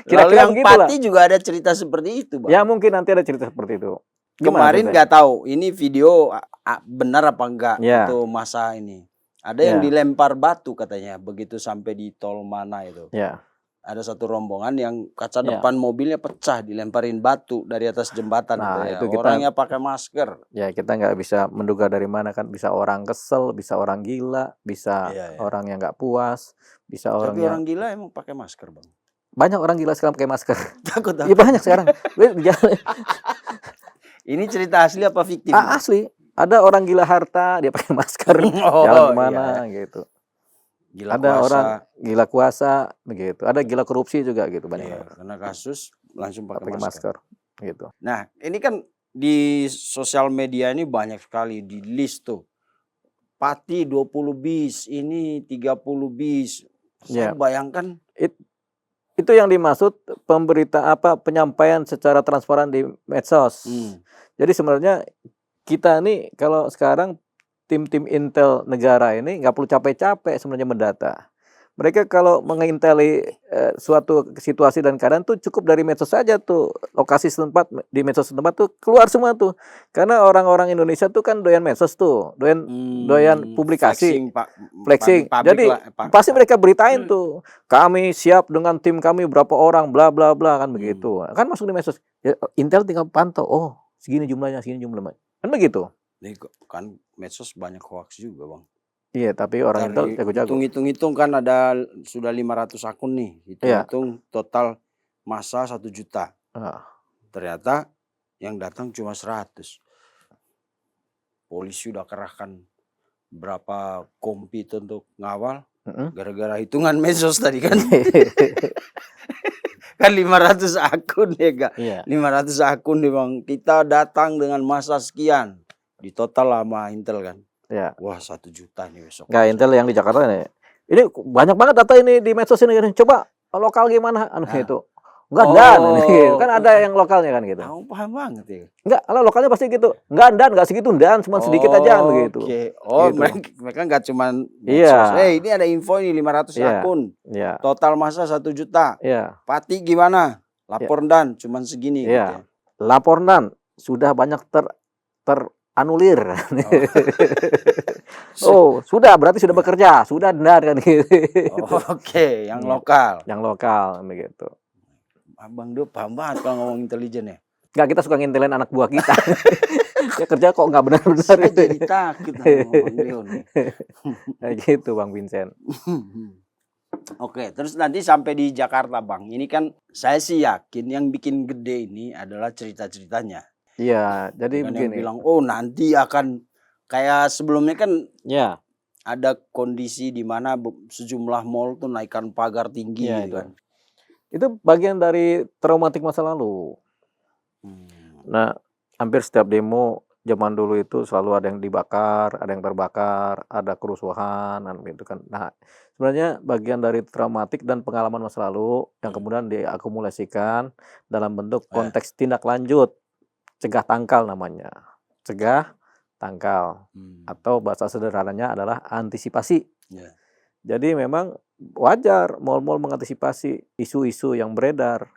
Kira-kira yang Pati juga ada cerita seperti itu, Bang. Ya mungkin nanti ada cerita seperti itu. Kemarin nggak tahu ini video benar apa enggak itu masa ini. Ada yang dilempar batu katanya begitu sampai di tol mana itu. Ya. Ada satu rombongan yang kaca depan mobilnya pecah, dilemparin batu dari atas jembatan. Nah, itu orangnya pakai masker. Ya, kita nggak bisa menduga dari mana kan, bisa orang kesel, bisa orang gila, bisa orang yang nggak puas, bisa orang. Tapi orang gila emang pakai masker, Bang. Banyak orang gila sekarang pakai masker. Takut. Iya banyak sekarang. Ini cerita asli apa fiktif? Asli. Ada orang gila harta, dia pakai masker, jalan kemana gitu. Gila ada kuasa. Orang gila kuasa begitu. Ada gila korupsi juga gitu banyak. Karena kasus langsung pakai masker gitu. Nah, ini kan di sosial media ini banyak sekali di list tuh. Pati 20 bis, ini 30 bis. Saya bayangkan itu yang dimaksud penyampaian secara transparan di medsos. Jadi sebenarnya kita nih kalau sekarang tim-tim intel negara ini nggak perlu capek-capek sebenarnya mendata. Mereka kalau menginteli suatu situasi dan keadaan tuh cukup dari medsos saja tuh, lokasi setempat di medsos setempat tuh keluar semua tuh. Karena orang-orang Indonesia tuh kan doyan medsos tuh, doyan publikasi, flexing. Jadi pasti mereka beritain tuh, kami siap dengan tim kami berapa orang, bla bla bla kan begitu. Kan masuk di medsos. Ya, intel tinggal pantau, oh segini jumlahnya. Kan begitu. Kan medsos banyak hoax juga, Bang. Iya, tapi orang Intel jago-jago. Hitung-hitung kan ada sudah 500 akun nih. Hitung total masa 1 juta. Ternyata yang datang cuma 100. Polisi udah kerahkan berapa kompi untuk ngawal. Gara-gara hitungan medsos tadi kan. Kan 500 akun ya Kak. 500 akun nih Bang. Kita datang dengan masa sekian. Di total sama Intel kan. Wah 1 juta nih besok. Nggak, Intel yang di Jakarta nih. Ini banyak banget data ini di medsos ini. Coba lokal gimana? Itu. Enggak dan, gitu. Kan ada yang lokalnya kan gitu. Kamu paham banget ya. Enggak, kalau lokalnya pasti gitu. Enggak dan, enggak segitu dan, cuma sedikit aja kan begitu. Oke. Oh, Gitu. mereka nggak cuman medsos. Iya. Ini ada info ini 500 Iya. akun. Iya. Total masa 1 juta. Iya. Pati gimana? Lapor dan cuman segini gitu ya. Iya. Lapor dan sudah banyak teranulir. Oh, sudah berarti sudah bekerja, sudah benar kan gitu. Oke, yang lokal. Yang lokal begitu. Abang Do paham banget kalau ngomong intelijen ya. Enggak, kita suka ngintelin anak buah kita. Ya kerja kok nggak benar-benar. Saya jadi takut sama Bang Deo nih. Nah, gitu Bang Vincent. Oke, terus nanti sampai di Jakarta Bang. Ini kan saya sih yakin yang bikin gede ini adalah cerita-ceritanya. Iya, jadi Bukan begini. yang bilang, oh nanti akan kayak sebelumnya kan Ya. ada kondisi di mana sejumlah mall tuh naikkan pagar tinggi Ya, gitu kan. Itu bagian dari traumatik masa lalu. Nah, hampir setiap demo zaman dulu itu selalu ada yang dibakar, ada yang terbakar, ada kerusuhan, gitu kan. Nah, sebenarnya bagian dari traumatik dan pengalaman masa lalu yang kemudian diakumulasikan dalam bentuk konteks tindak lanjut, cegah tangkal namanya. Cegah tangkal. Atau bahasa sederhananya adalah antisipasi. Jadi memang wajar mal-mal mengantisipasi isu-isu yang beredar.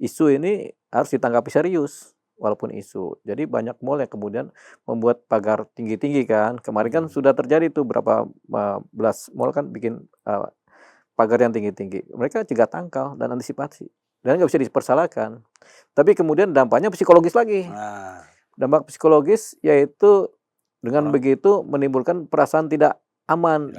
Isu ini harus ditanggapi serius walaupun isu. Jadi banyak mal yang kemudian membuat pagar tinggi-tinggi kan. Kemarin kan sudah terjadi tuh berapa belas mal kan bikin pagar yang tinggi-tinggi. Mereka cegah tangkal dan antisipasi. Dan nggak bisa dipersalahkan. Tapi kemudian dampaknya psikologis lagi. Dampak psikologis yaitu dengan begitu menimbulkan perasaan tidak aman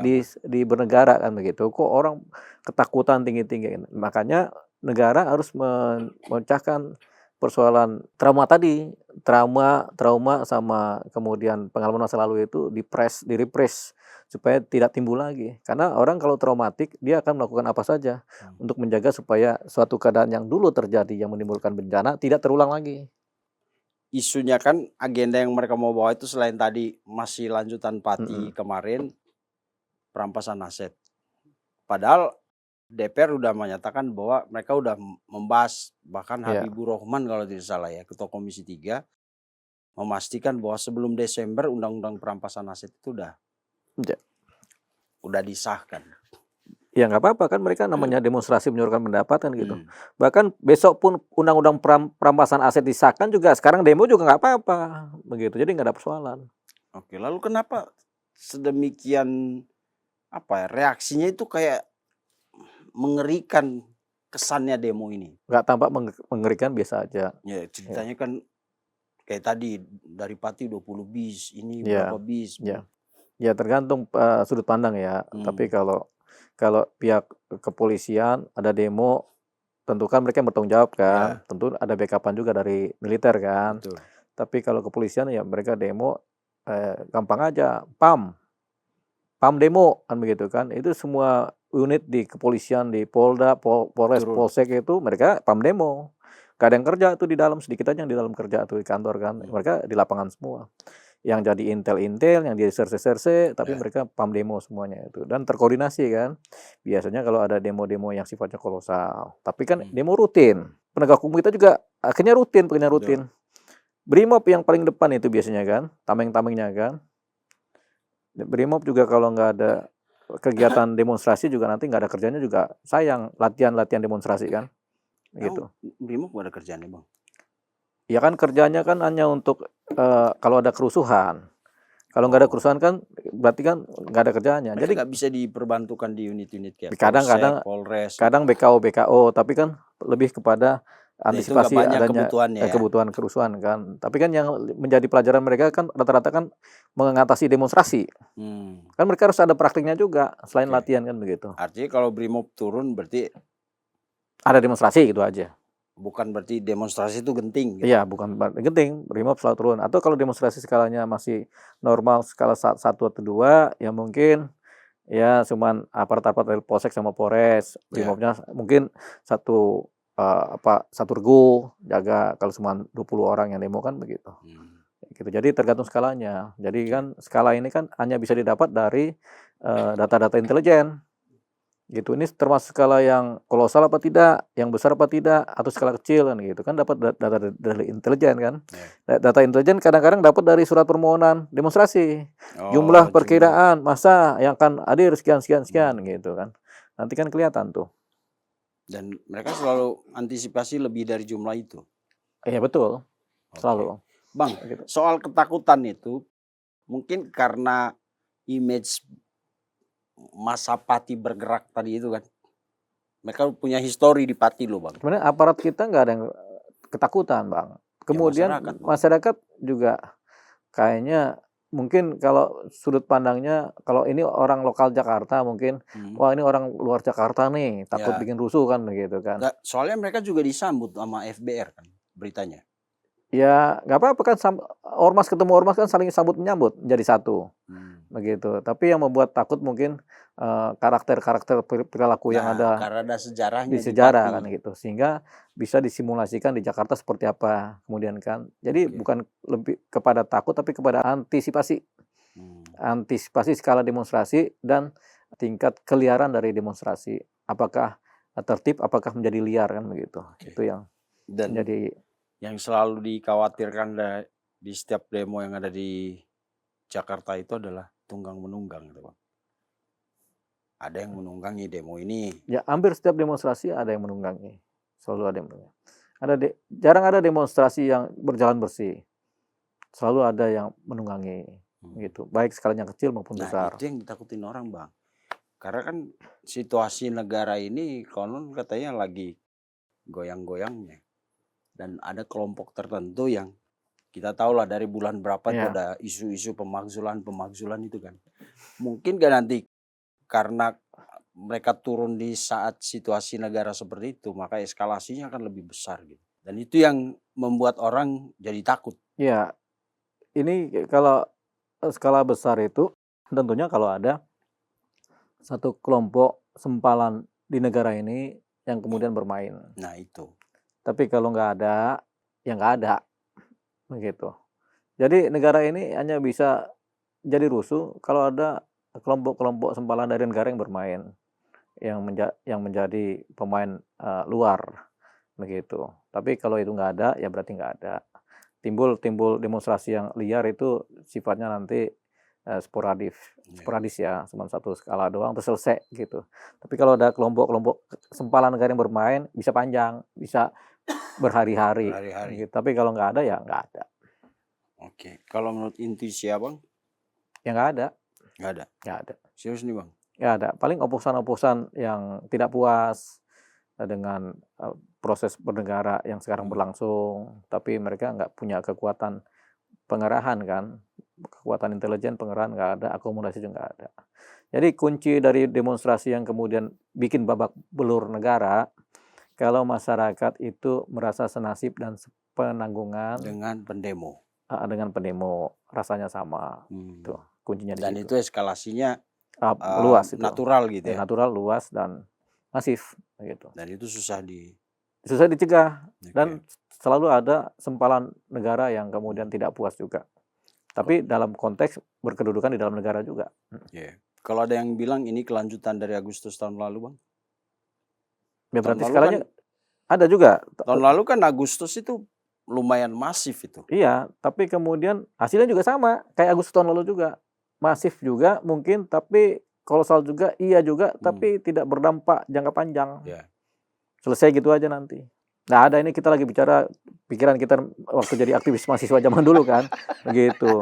di bernegara kan begitu. Kok orang ketakutan tinggi-tinggi. Makanya negara harus memecahkan persoalan trauma tadi. Trauma sama kemudian pengalaman masa lalu itu direpress supaya tidak timbul lagi. Karena orang kalau traumatik dia akan melakukan apa saja untuk menjaga supaya suatu keadaan yang dulu terjadi yang menimbulkan bencana tidak terulang lagi. Isunya kan agenda yang mereka mau bawa itu selain tadi masih lanjutan Pati kemarin perampasan aset. Padahal DPR udah menyatakan bahwa mereka udah membahas, bahkan Habibur Rahman kalau tidak salah ya, Ketua Komisi 3 memastikan bahwa sebelum Desember undang-undang perampasan aset itu udah disahkan. Ya nggak apa-apa kan, mereka namanya demonstrasi menyuarakan pendapat kan gitu. Bahkan besok pun undang-undang perampasan aset disahkan juga, sekarang demo juga nggak apa-apa begitu. Jadi nggak ada persoalan. Oke, lalu kenapa sedemikian reaksinya itu kayak mengerikan kesannya demo ini? Nggak tampak mengerikan, biasa aja. Ya ceritanya kan kayak tadi dari Pati 20 bis, ini berapa bis? Ya tergantung sudut pandang ya. Tapi kalau pihak kepolisian ada demo, tentu kan mereka yang bertanggung jawab kan. Tentu ada backupan juga dari militer kan. Betul. Tapi kalau kepolisian ya mereka demo gampang aja, PAM demo kan begitu kan. Itu semua unit di kepolisian, di Polda, Polres, Polsek itu mereka PAM demo. Gak ada yang kerja tuh di dalam, sedikit aja yang di dalam kerja tuh di kantor kan. Mereka di lapangan semua. Yang jadi intel-intel, yang jadi serse-serse, tapi mereka PAM demo semuanya itu. Dan terkoordinasi kan. Biasanya kalau ada demo-demo yang sifatnya kolosal. Tapi kan demo rutin. Penegak hukum kita juga akhirnya rutin. Brimob yang paling depan itu biasanya kan. Tameng-tamengnya kan. Brimob juga kalau nggak ada kegiatan demonstrasi juga nanti nggak ada kerjanya juga sayang, latihan demonstrasi kan. Gitu. Brimob nggak ada kerjanya Bang? Ya kan kerjanya kan hanya untuk kalau ada kerusuhan. Kalau nggak ada kerusuhan kan berarti kan nggak ada kerjanya. Mereka jadi nggak bisa diperbantukan di unit-unit kayak kadang-kadang Polres. Kadang BKO, tapi kan lebih kepada antisipasi adanya kebutuhan kerusuhan kan. Tapi kan yang menjadi pelajaran mereka kan rata-rata kan mengatasi demonstrasi. Kan mereka harus ada praktiknya juga selain latihan kan begitu. Artinya kalau Brimob turun berarti ada demonstrasi gitu aja. Bukan berarti demonstrasi itu genting gitu. Iya, bukan genting, Brimob selalu turun. Atau kalau demonstrasi skalanya masih normal, skala 1 atau 2, ya mungkin ya cuman aparat-aparat dari Polsek sama Polres. Brimobnya mungkin satu regu jaga kalau cuma 20 orang yang demo kan begitu. Gitu. Jadi tergantung skalanya. Jadi kan skala ini kan hanya bisa didapat dari data-data intelijen. Gitu. Ini termasuk skala yang kolosal apa tidak, yang besar apa tidak, atau skala kecil kan gitu. Kan dapat data dari intelijen kan. Data intelijen kadang-kadang dapat dari surat permohonan demonstrasi. Jumlah perkiraan massa yang akan hadir sekian gitu kan. Nanti kan kelihatan tuh. Dan mereka selalu antisipasi lebih dari jumlah itu. Iya betul. Selalu. Bang, soal ketakutan itu mungkin karena image masa Pati bergerak tadi itu kan. Mereka punya histori di Pati loh Bang. Sebenarnya aparat kita nggak ada yang ketakutan Bang. Kemudian ya, masyarakat juga kayaknya mungkin kalau sudut pandangnya, kalau ini orang lokal Jakarta mungkin, wah ini orang luar Jakarta nih, takut bikin rusuh kan begitu kan. Soalnya mereka juga disambut sama FBR kan beritanya. Ya nggak apa-apa kan, ormas ketemu ormas kan saling sambut menyambut jadi satu, begitu. Tapi yang membuat takut mungkin karakter perilaku yang ada karena ada sejarahnya di sejarah kan gitu, sehingga bisa disimulasikan di Jakarta seperti apa kemudian kan. Jadi bukan lebih kepada takut tapi kepada antisipasi, antisipasi skala demonstrasi dan tingkat keliaran dari demonstrasi. Apakah tertib, apakah menjadi liar kan begitu. Itu yang menjadi yang selalu dikhawatirkan di setiap demo yang ada di Jakarta itu adalah tunggang menunggang gitu Bang. Ada yang menunggangi demo ini. Ya hampir setiap demonstrasi ada yang menunggangi. Selalu ada yang menunggangi. Jarang ada demonstrasi yang berjalan bersih. Selalu ada yang menunggangi gitu. Baik skalanya kecil maupun besar. Itu yang ditakutin orang Bang. Karena kan situasi negara ini konon katanya lagi goyang-goyangnya. Dan ada kelompok tertentu yang kita tahu lah dari bulan berapa itu ada isu-isu pemakzulan itu kan. Mungkin gak nanti karena mereka turun di saat situasi negara seperti itu, maka eskalasinya akan lebih besar gitu. Dan itu yang membuat orang jadi takut. Ya, ini kalau skala besar itu tentunya kalau ada satu kelompok sempalan di negara ini yang kemudian bermain. Nah itu. Tapi kalau nggak ada, ya nggak ada, begitu. Jadi negara ini hanya bisa jadi rusuh kalau ada kelompok-kelompok sempalan dari negara yang bermain, yang menjadi pemain luar, begitu. Tapi kalau itu nggak ada, ya berarti nggak ada. Timbul demonstrasi yang liar itu sifatnya nanti sporadis ya, cuma satu skala doang terus selesai gitu. Tapi kalau ada kelompok-kelompok sempalan negara yang bermain, bisa panjang, bisa berhari-hari. Gitu. Tapi kalau nggak ada ya nggak ada. Oke, kalau menurut intuisi Abang? Ya nggak ada. Nggak ada. Serius nih Bang? Nggak ada. Paling oposan-oposan yang tidak puas dengan proses bernegara yang sekarang berlangsung, tapi mereka nggak punya kekuatan pengerahan kan, kekuatan intelijen pengerahan nggak ada, akomodasi juga nggak ada. Jadi kunci dari demonstrasi yang kemudian bikin babak belur negara, kalau masyarakat itu merasa senasib dan sepenanggungan dengan pendemo. Dengan pendemo rasanya sama, tuh kuncinya. Dan itu eskalasinya luas, itu natural gitu ya. Natural, luas dan masif gitu. Dan itu susah dicegah. Dan selalu ada sempalan negara yang kemudian tidak puas juga. Tapi dalam konteks berkedudukan di dalam negara juga. Kalau ada yang bilang ini kelanjutan dari Agustus tahun lalu Bang? Ya berarti skalanya ada juga. Tahun lalu kan Agustus itu lumayan masif itu. Iya, tapi kemudian hasilnya juga sama kayak Agustus tahun lalu juga, masif juga mungkin, tapi kolosal juga, iya juga, tapi tidak berdampak jangka panjang. Selesai gitu aja nanti. Nah ada, ini kita lagi bicara pikiran kita waktu jadi aktivis mahasiswa zaman dulu kan, begitu.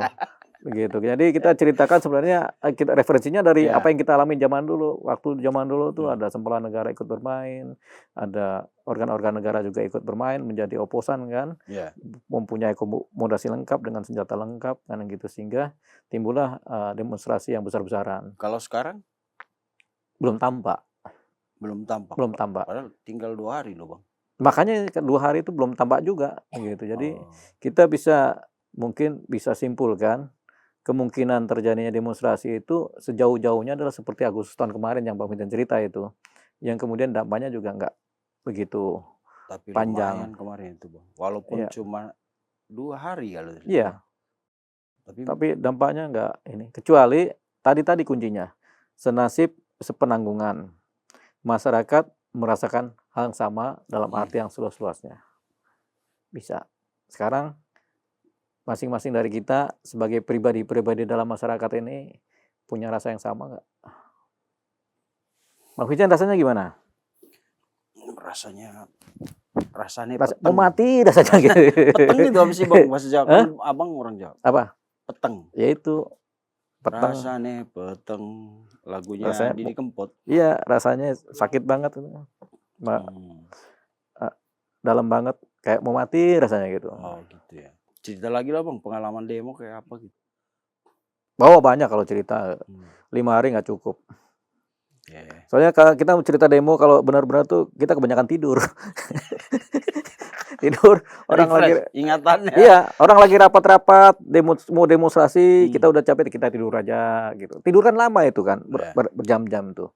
Jadi kita ceritakan sebenarnya kita referensinya dari apa yang kita alami zaman dulu. Waktu zaman dulu tuh ada sempalan negara ikut bermain, ada organ-organ negara juga ikut bermain menjadi oposan kan, mempunyai akomodasi lengkap dengan senjata lengkap kan gitu, sehingga timbullah demonstrasi yang besar-besaran. Kalau sekarang belum tampak. Padahal tinggal 2 hari loh Bang. Makanya 2 hari itu belum tampak juga gitu. Jadi kita mungkin bisa simpulkan kemungkinan terjadinya demonstrasi itu sejauh-jauhnya adalah seperti Agustus tahun kemarin yang Bang Minten cerita itu, yang kemudian dampaknya juga nggak begitu panjang. Kemarin itu Bang, walaupun cuma 2 hari kalau. Iya. Tapi dampaknya nggak ini, kecuali tadi kuncinya senasib sepenanggungan. masyarakat merasakan hal yang sama dalam arti yang seluas-luasnya. Bisa. Sekarang masing-masing dari kita sebagai pribadi-pribadi dalam masyarakat ini punya rasa yang sama nggak? Bang Fijan rasanya gimana? Rasanya Mau mati rasanya gitu. peteng gitu apa sih Bang? Bahasa Jawa kan Abang orang Jawa. Apa? Peteng. Ya itu peteng. Rasanya peteng, lagunya Didi Kempot. Iya, rasanya sakit banget. Dalam banget, kayak mau mati rasanya gitu. Oh gitu ya. Cerita lagi lah Bang, pengalaman demo kayak apa gitu. Banyak kalau cerita. 5 hari nggak cukup. Yeah. Soalnya kalau kita cerita demo, kalau benar-benar tuh kita kebanyakan tidur. Tidur, orang lagi ingatannya. Iya, orang lagi rapat-rapat, mau demonstrasi, kita udah capek, kita tidur aja gitu. Tidur kan lama itu kan, berjam-jam tuh.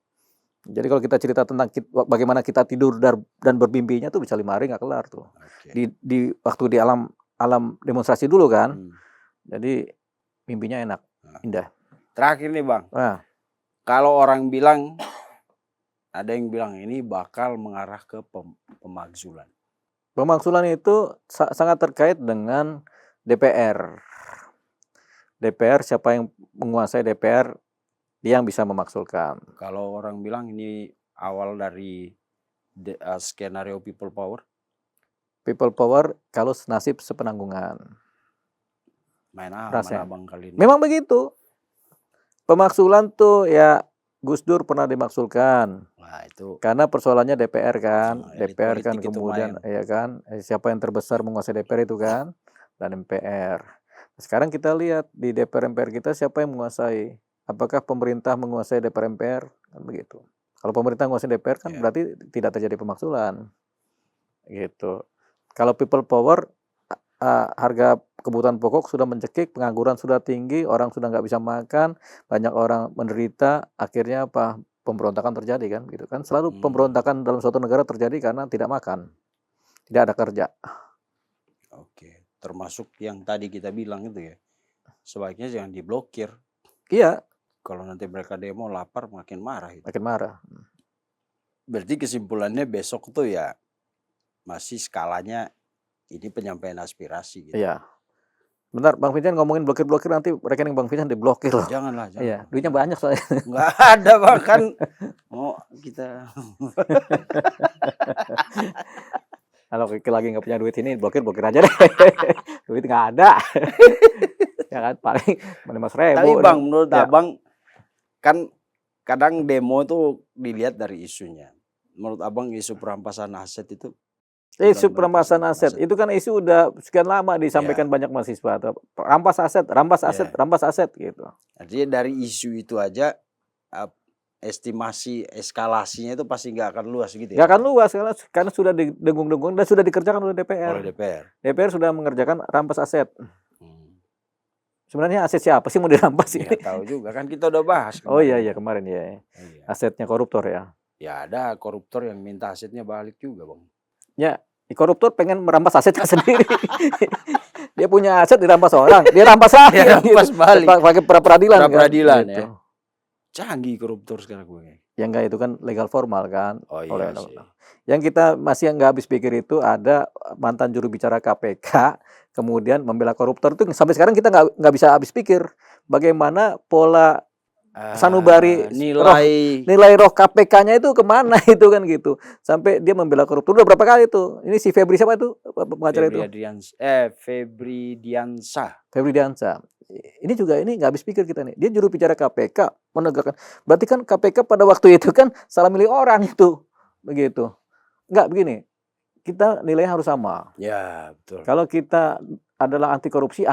Jadi kalau kita cerita tentang bagaimana kita tidur dan bermimpinya tuh bisa 5 hari nggak kelar tuh. Okay. Di waktu di alam demonstrasi dulu kan. Jadi mimpinya enak, indah. Terakhir nih Bang. Kalau orang bilang, ada yang bilang ini bakal mengarah ke pemakzulan. Pemakzulan itu sangat terkait dengan DPR. DPR, siapa yang menguasai DPR, dia yang bisa memaksulkan. Kalau orang bilang ini awal dari skenario people power. People power kalau nasib sepenanggungan. Mana Bang kali ini? Memang begitu. Pemaksulan tuh ya Gus Dur pernah dimaksulkan. Nah, itu. Karena persoalannya DPR kan. DPR kan kemudian ya kan siapa yang terbesar menguasai DPR itu kan, dan MPR. Sekarang kita lihat di DPR MPR kita siapa yang menguasai? Apakah pemerintah menguasai DPR MPR? Kan begitu. Kalau pemerintah menguasai DPR kan berarti tidak terjadi pemaksulan. Gitu. Kalau people power, harga kebutuhan pokok sudah mencekik, pengangguran sudah tinggi, orang sudah nggak bisa makan, banyak orang menderita, akhirnya apa? Pemberontakan terjadi kan, gitu kan? Selalu pemberontakan dalam suatu negara terjadi karena tidak makan, tidak ada kerja. Oke, termasuk yang tadi kita bilang itu ya, sebaiknya jangan diblokir. Iya. Kalau nanti mereka demo lapar makin marah. Itu. Makin marah. Berarti kesimpulannya besok tuh ya masih skalanya ini penyampaian aspirasi. Gitu. Iya. Bentar, Bang Fijan ngomongin blokir-blokir, nanti rekening Bang Fijan diblokir loh. Janganlah, jangan. Iya, duitnya banyak soalnya. Nggak ada Bang, kan mau kita. Kalau lagi nggak punya duit ini, blokir aja deh. Duit nggak ada. Ya kan, paling 5.000. Tapi Bang, menurut Abang, kan kadang demo tuh dilihat dari isunya. Menurut Abang isu perampasan aset itu? Isu perampasan aset itu kan isu udah sekian lama disampaikan banyak mahasiswa. Rampas aset gitu. Artinya dari isu itu aja estimasi eskalasinya itu pasti nggak akan luas gitu ya? Nggak akan luas karena sudah didengung-dengung dan sudah dikerjakan oleh DPR. DPR sudah mengerjakan rampas aset. Sebenarnya aset siapa sih mau dirampas ini? Ya, tahu juga kan kita udah bahas. Oh iya kemarin ya. Asetnya koruptor ya. Ya ada koruptor yang minta asetnya balik juga Bang. Ya, koruptor pengen merampas asetnya sendiri. Dia punya aset dirampas orang, dia rampas lagi. Dia rampas balik. Pakai peradilan. Peradilan kan? Ya. Canggih koruptor sekarang gue. Ya enggak, itu kan legal formal kan. Oh iya sih. Yang kita masih nggak habis pikir itu ada mantan juru bicara KPK kemudian membela koruptor itu sampai sekarang kita nggak bisa habis pikir bagaimana pola sanubari nilai roh KPK-nya itu kemana itu kan gitu sampai dia membela koruptor udah berapa kali itu ini si Febri siapa itu pengacara itu Febri Diansah ini juga ini nggak habis pikir kita nih dia juru bicara KPK menegakkan berarti kan KPK pada waktu itu kan salah milih orang itu begitu nggak begini kita nilainya harus sama ya betul kalau kita adalah anti korupsi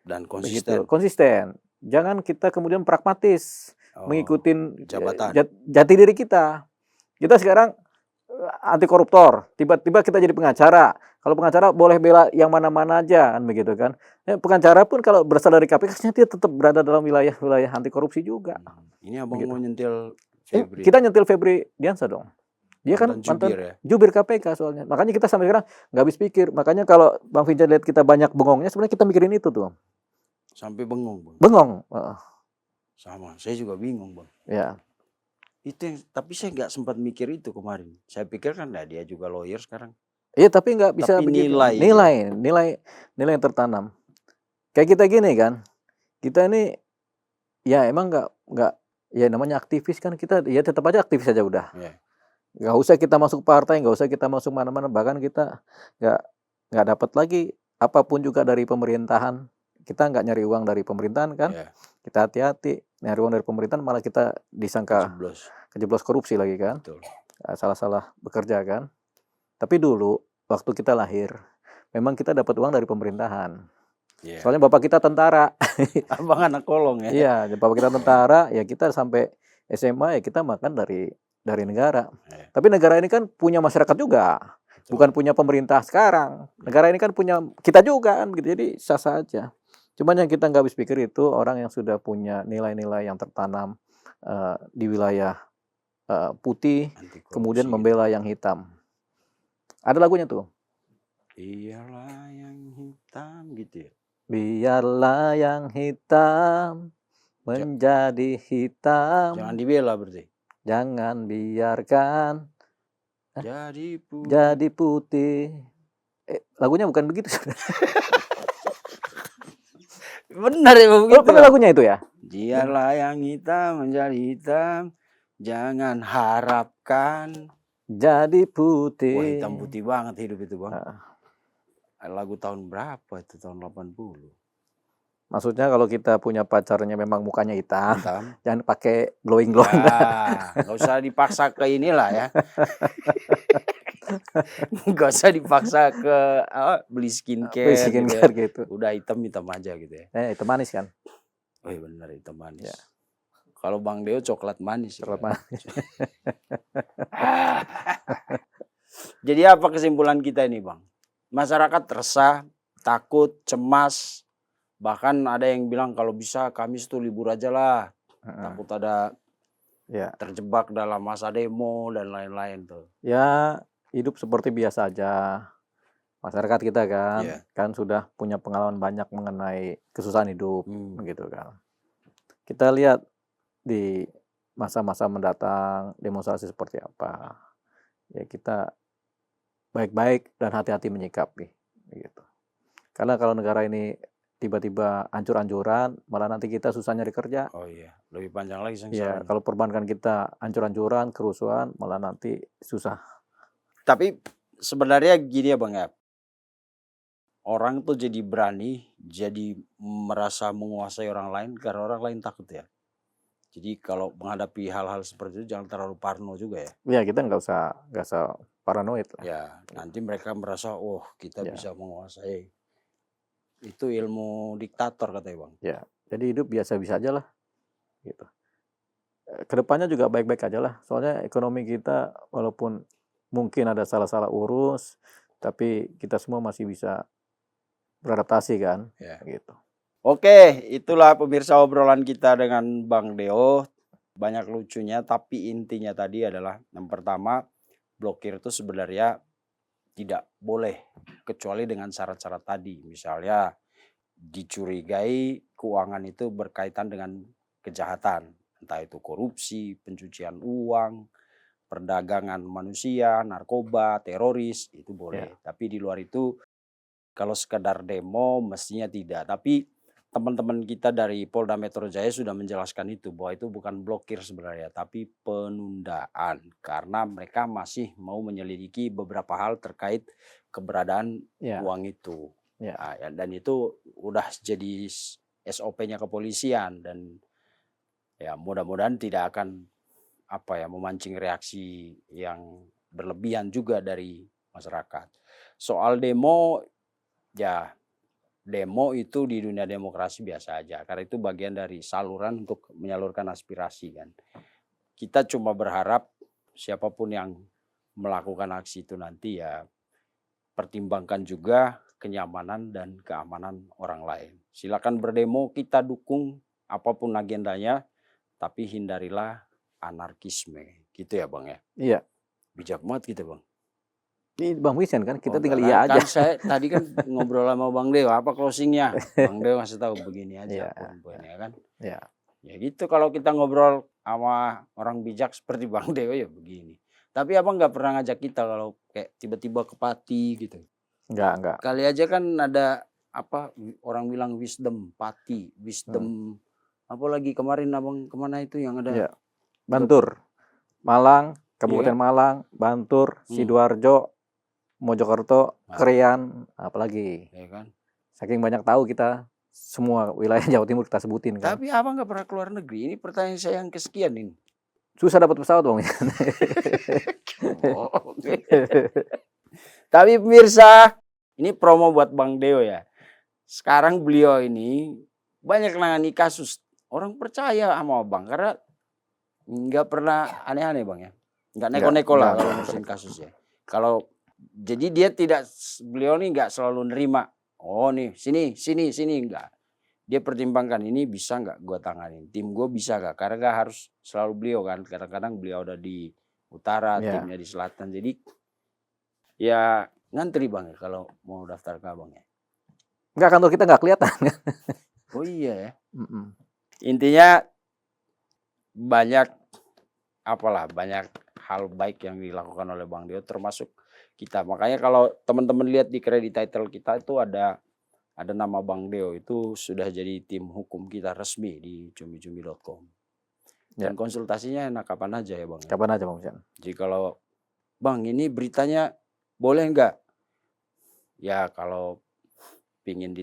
dan konsisten. Jangan kita kemudian pragmatis mengikuti jabatan jati diri kita. Kita sekarang anti koruptor, tiba-tiba kita jadi pengacara. Kalau pengacara boleh bela yang mana-mana aja kan begitu kan. Pengacara pun kalau berasal dari KPK dia tetap berada dalam wilayah anti korupsi juga. Ini Abang mau nyentil Febri. Kita nyentil Febri Diansah dong. Dia kan mantan jubir KPK soalnya. Makanya kita sampai sekarang nggak habis pikir. Makanya kalau Bang Fijan lihat kita banyak bengongnya, sebenarnya kita mikirin itu tuh. Sampai bengong, Bang. Bengong. Sama, saya juga bingung, Bang. Ya. Itu yang, tapi saya nggak sempat mikir itu kemarin. Saya pikir kan dia juga lawyer sekarang. Iya, tapi nggak bisa Tapi begitu. nilai Nilai yang tertanam. Kayak kita gini kan, kita ini ya emang nggak ya namanya aktivis kan, kita ya tetap aja aktivis aja udah. ya. Nggak usah kita masuk partai, nggak usah kita masuk mana-mana, bahkan kita nggak dapat lagi apapun juga dari pemerintahan. Kita nggak nyari uang dari pemerintahan kan, Ya. kita hati-hati nyari uang dari pemerintahan malah kita disangka kejeblos korupsi lagi kan. Betul. Salah-salah bekerja kan. Tapi dulu waktu kita lahir memang kita dapat uang dari pemerintahan. Yeah. Soalnya bapak kita tentara. Abang anak kolong ya. Iya, bapak kita tentara, ya kita sampai SMA ya kita makan dari negara. Yeah. Tapi negara ini kan punya masyarakat juga. Betul. Bukan punya pemerintah sekarang. Negara ini kan punya kita juga kan gitu. Jadi sah-sah aja. Cuman yang kita nggak habis pikir itu orang yang sudah punya nilai-nilai yang tertanam di wilayah putih, kemudian membela yang hitam. Ada lagunya tuh. Biarlah yang hitam gitu ya. Biarlah yang hitam menjadi hitam. Jangan dibela berarti. Jangan biarkan jadi putih. Lagunya bukan begitu. Benar ya begitu. Benar lagunya itu ya. Biarlah yang hitam menjadi hitam. Jangan harapkan jadi putih. Wah, hitam putih banget hidup itu, Bang. Lagu tahun berapa itu? Tahun 80. Maksudnya kalau kita punya pacarnya memang mukanya hitam. Jangan pakai glowing. Nggak usah dipaksa ke inilah ya. Nggak usah dipaksa ke beli skincare gitu. Udah hitam aja gitu ya. Hitam manis kan? Oh iya benar, hitam manis. Ya. Kalau Bang Deo coklat manis. Coklat manis. Jadi apa kesimpulan kita ini, Bang? Masyarakat resah, takut, cemas. Bahkan ada yang bilang kalau bisa Kamis tuh libur aja lah. Takut ada terjebak dalam masa demo dan lain-lain tuh. Ya, hidup seperti biasa aja. Masyarakat kita kan sudah punya pengalaman banyak mengenai kesusahan hidup gitu kan. Kita lihat di masa-masa mendatang demonstrasi seperti apa. Ya kita baik-baik dan hati-hati menyikapi gitu. Karena kalau negara ini tiba-tiba hancur-hancuran, malah nanti kita susah nyari kerja. Oh iya, lebih panjang lagi ya, kalau perbankan kita hancur-hancuran, kerusuhan, malah nanti susah. Tapi sebenarnya gini ya Bang ya, orang tuh jadi berani, jadi merasa menguasai orang lain karena orang lain takut ya. Jadi kalau menghadapi hal-hal seperti itu jangan terlalu parno juga ya. Ya kita nggak usah paranoid lah. Ya nanti mereka merasa kita bisa menguasai. Itu ilmu diktator katanya Bang. Ya jadi hidup biasa-biasa aja lah. Gitu. Kedepannya juga baik-baik aja lah. Soalnya ekonomi kita walaupun mungkin ada salah-salah urus, tapi kita semua masih bisa beradaptasi kan. Ya. Gitu. Oke, itulah pemirsa obrolan kita dengan Bang Deo. Banyak lucunya, tapi intinya tadi adalah yang pertama, blokir itu sebenarnya tidak boleh kecuali dengan syarat-syarat tadi. Misalnya dicurigai keuangan itu berkaitan dengan kejahatan, entah itu korupsi, pencucian uang, perdagangan manusia, narkoba, teroris, itu boleh. Tapi di luar itu kalau sekedar demo mestinya tidak. Tapi teman-teman kita dari Polda Metro Jaya sudah menjelaskan itu bahwa itu bukan blokir sebenarnya tapi penundaan karena mereka masih mau menyelidiki beberapa hal terkait keberadaan uang itu. Nah, dan itu udah jadi SOP-nya kepolisian dan ya mudah-mudahan tidak akan memancing reaksi yang berlebihan juga dari masyarakat. Soal demo demo itu di dunia demokrasi biasa aja karena itu bagian dari saluran untuk menyalurkan aspirasi kan. Kita cuma berharap siapapun yang melakukan aksi itu nanti pertimbangkan juga kenyamanan dan keamanan orang lain. Silakan berdemo, kita dukung apapun agendanya, tapi hindarilah anarkisme. Gitu ya Bang ya? Iya. Bijak banget gitu Bang. Ini Bang Wisan kan, kita tinggal iya aja. Kan saya tadi kan ngobrol sama Bang Deo, apa closingnya? Bang Deo ngasih tahu begini aja poin-poinnya kan. Iya. Ya gitu kalau kita ngobrol sama orang bijak seperti Bang Deo ya begini. Tapi abang nggak pernah ngajak kita kalau kayak tiba-tiba ke Pati gitu. Enggak. Kali aja kan ada apa orang bilang wisdom Pati, wisdom apalagi kemarin abang kemana itu yang ada Ya. Bantur, Malang, Kabupaten Malang, Bantur, Sidoarjo, Mojokerto, Krian, apalagi. ya kan. Saking banyak tahu kita semua wilayah Jawa Timur kita sebutin kan. Tapi abang nggak pernah keluar negeri. Ini pertanyaan saya yang kesekian ini. Susah dapat pesawat Bang. Tapi pemirsa, ini promo buat Bang Deo ya. Sekarang beliau ini banyak nangani kasus. Orang percaya sama Bang karena nggak pernah aneh-aneh Bang ya. Nggak neko-neko lah kalau ngurusin kasus ya. Kalau jadi dia tidak, beliau ini nggak selalu nerima. Oh nih sini enggak. Dia pertimbangkan ini bisa nggak gue tanganin, tim gue bisa nggak, karena nggak harus selalu beliau kan, kadang-kadang beliau ada di utara, timnya di selatan, jadi ya ngantri Bang ya kalau mau daftar ke abang ya. Enggak, kantor kita nggak kelihatan. Oh iya ya. Intinya banyak hal baik yang dilakukan oleh Bang Deo termasuk kita. Makanya kalau teman-teman lihat di credit title kita itu ada nama Bang Deo, itu sudah jadi tim hukum kita resmi di cumi-cumi.com. Dan konsultasinya enak kapan aja ya Bang. Kapan aja Bang. Jadi kalau Bang ini beritanya boleh nggak? Ya kalau pingin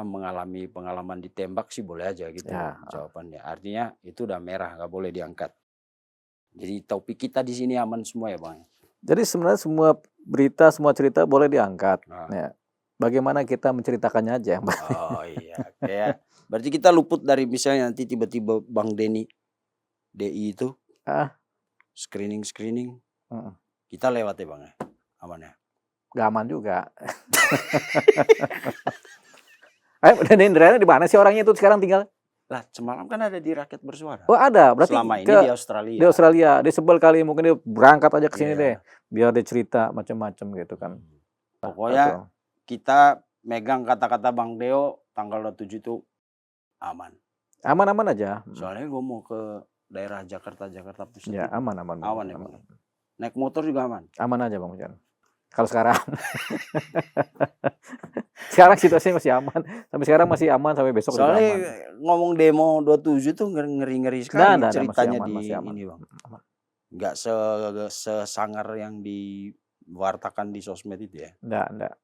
mengalami pengalaman ditembak sih boleh aja gitu jawabannya. Artinya itu udah merah, nggak boleh diangkat. Jadi topik kita di sini aman semua ya Bang. Jadi sebenarnya semua berita, semua cerita boleh diangkat. Ya. Bagaimana kita menceritakannya aja. Oh iya, kayak berarti kita luput dari misalnya nanti tiba-tiba Bang DI itu screening, kita lewat ya Bang ya, aman ya? Gak aman juga. Ayo, dan Indrayana di mana sih orangnya itu sekarang tinggal? Lah semalam kan ada di Rakyat Bersuara. Oh ada, berarti selama ini di Australia. Di Australia, dia sebel kali, mungkin dia berangkat aja ke sini deh, biar dia cerita macam-macam gitu kan. Pokoknya kita megang kata-kata Bang Deo tanggal 27 itu aman. Aman-aman aja. Soalnya gue mau ke daerah Jakarta Pusat. Ya aman. Aman ya Bang. Naik motor juga aman. Aman aja Bang Jan. Kalau sekarang. Sekarang situasinya masih aman. Sampai sekarang masih aman, sampai besok soalnya juga aman. Ngomong demo 27 tuh ngeri-ngeri sekali ceritanya masih aman. Ini Bang. Nggak sesangar yang diwartakan di sosmed itu ya. Enggak.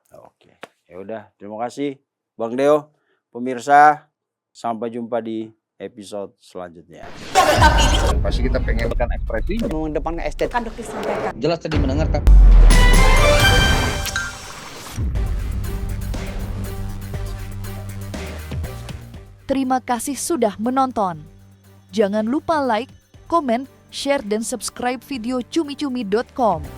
Oke, ya udah, terima kasih Bang Deo. Pemirsa, sampai jumpa di episode selanjutnya. Pasti kita pengen kan ekspresi mengedepankan estetika kan disampaikan. Jelas tadi mendengarkan. Terima kasih sudah menonton. Jangan lupa like, komen, share, dan subscribe video cumi-cumi.com.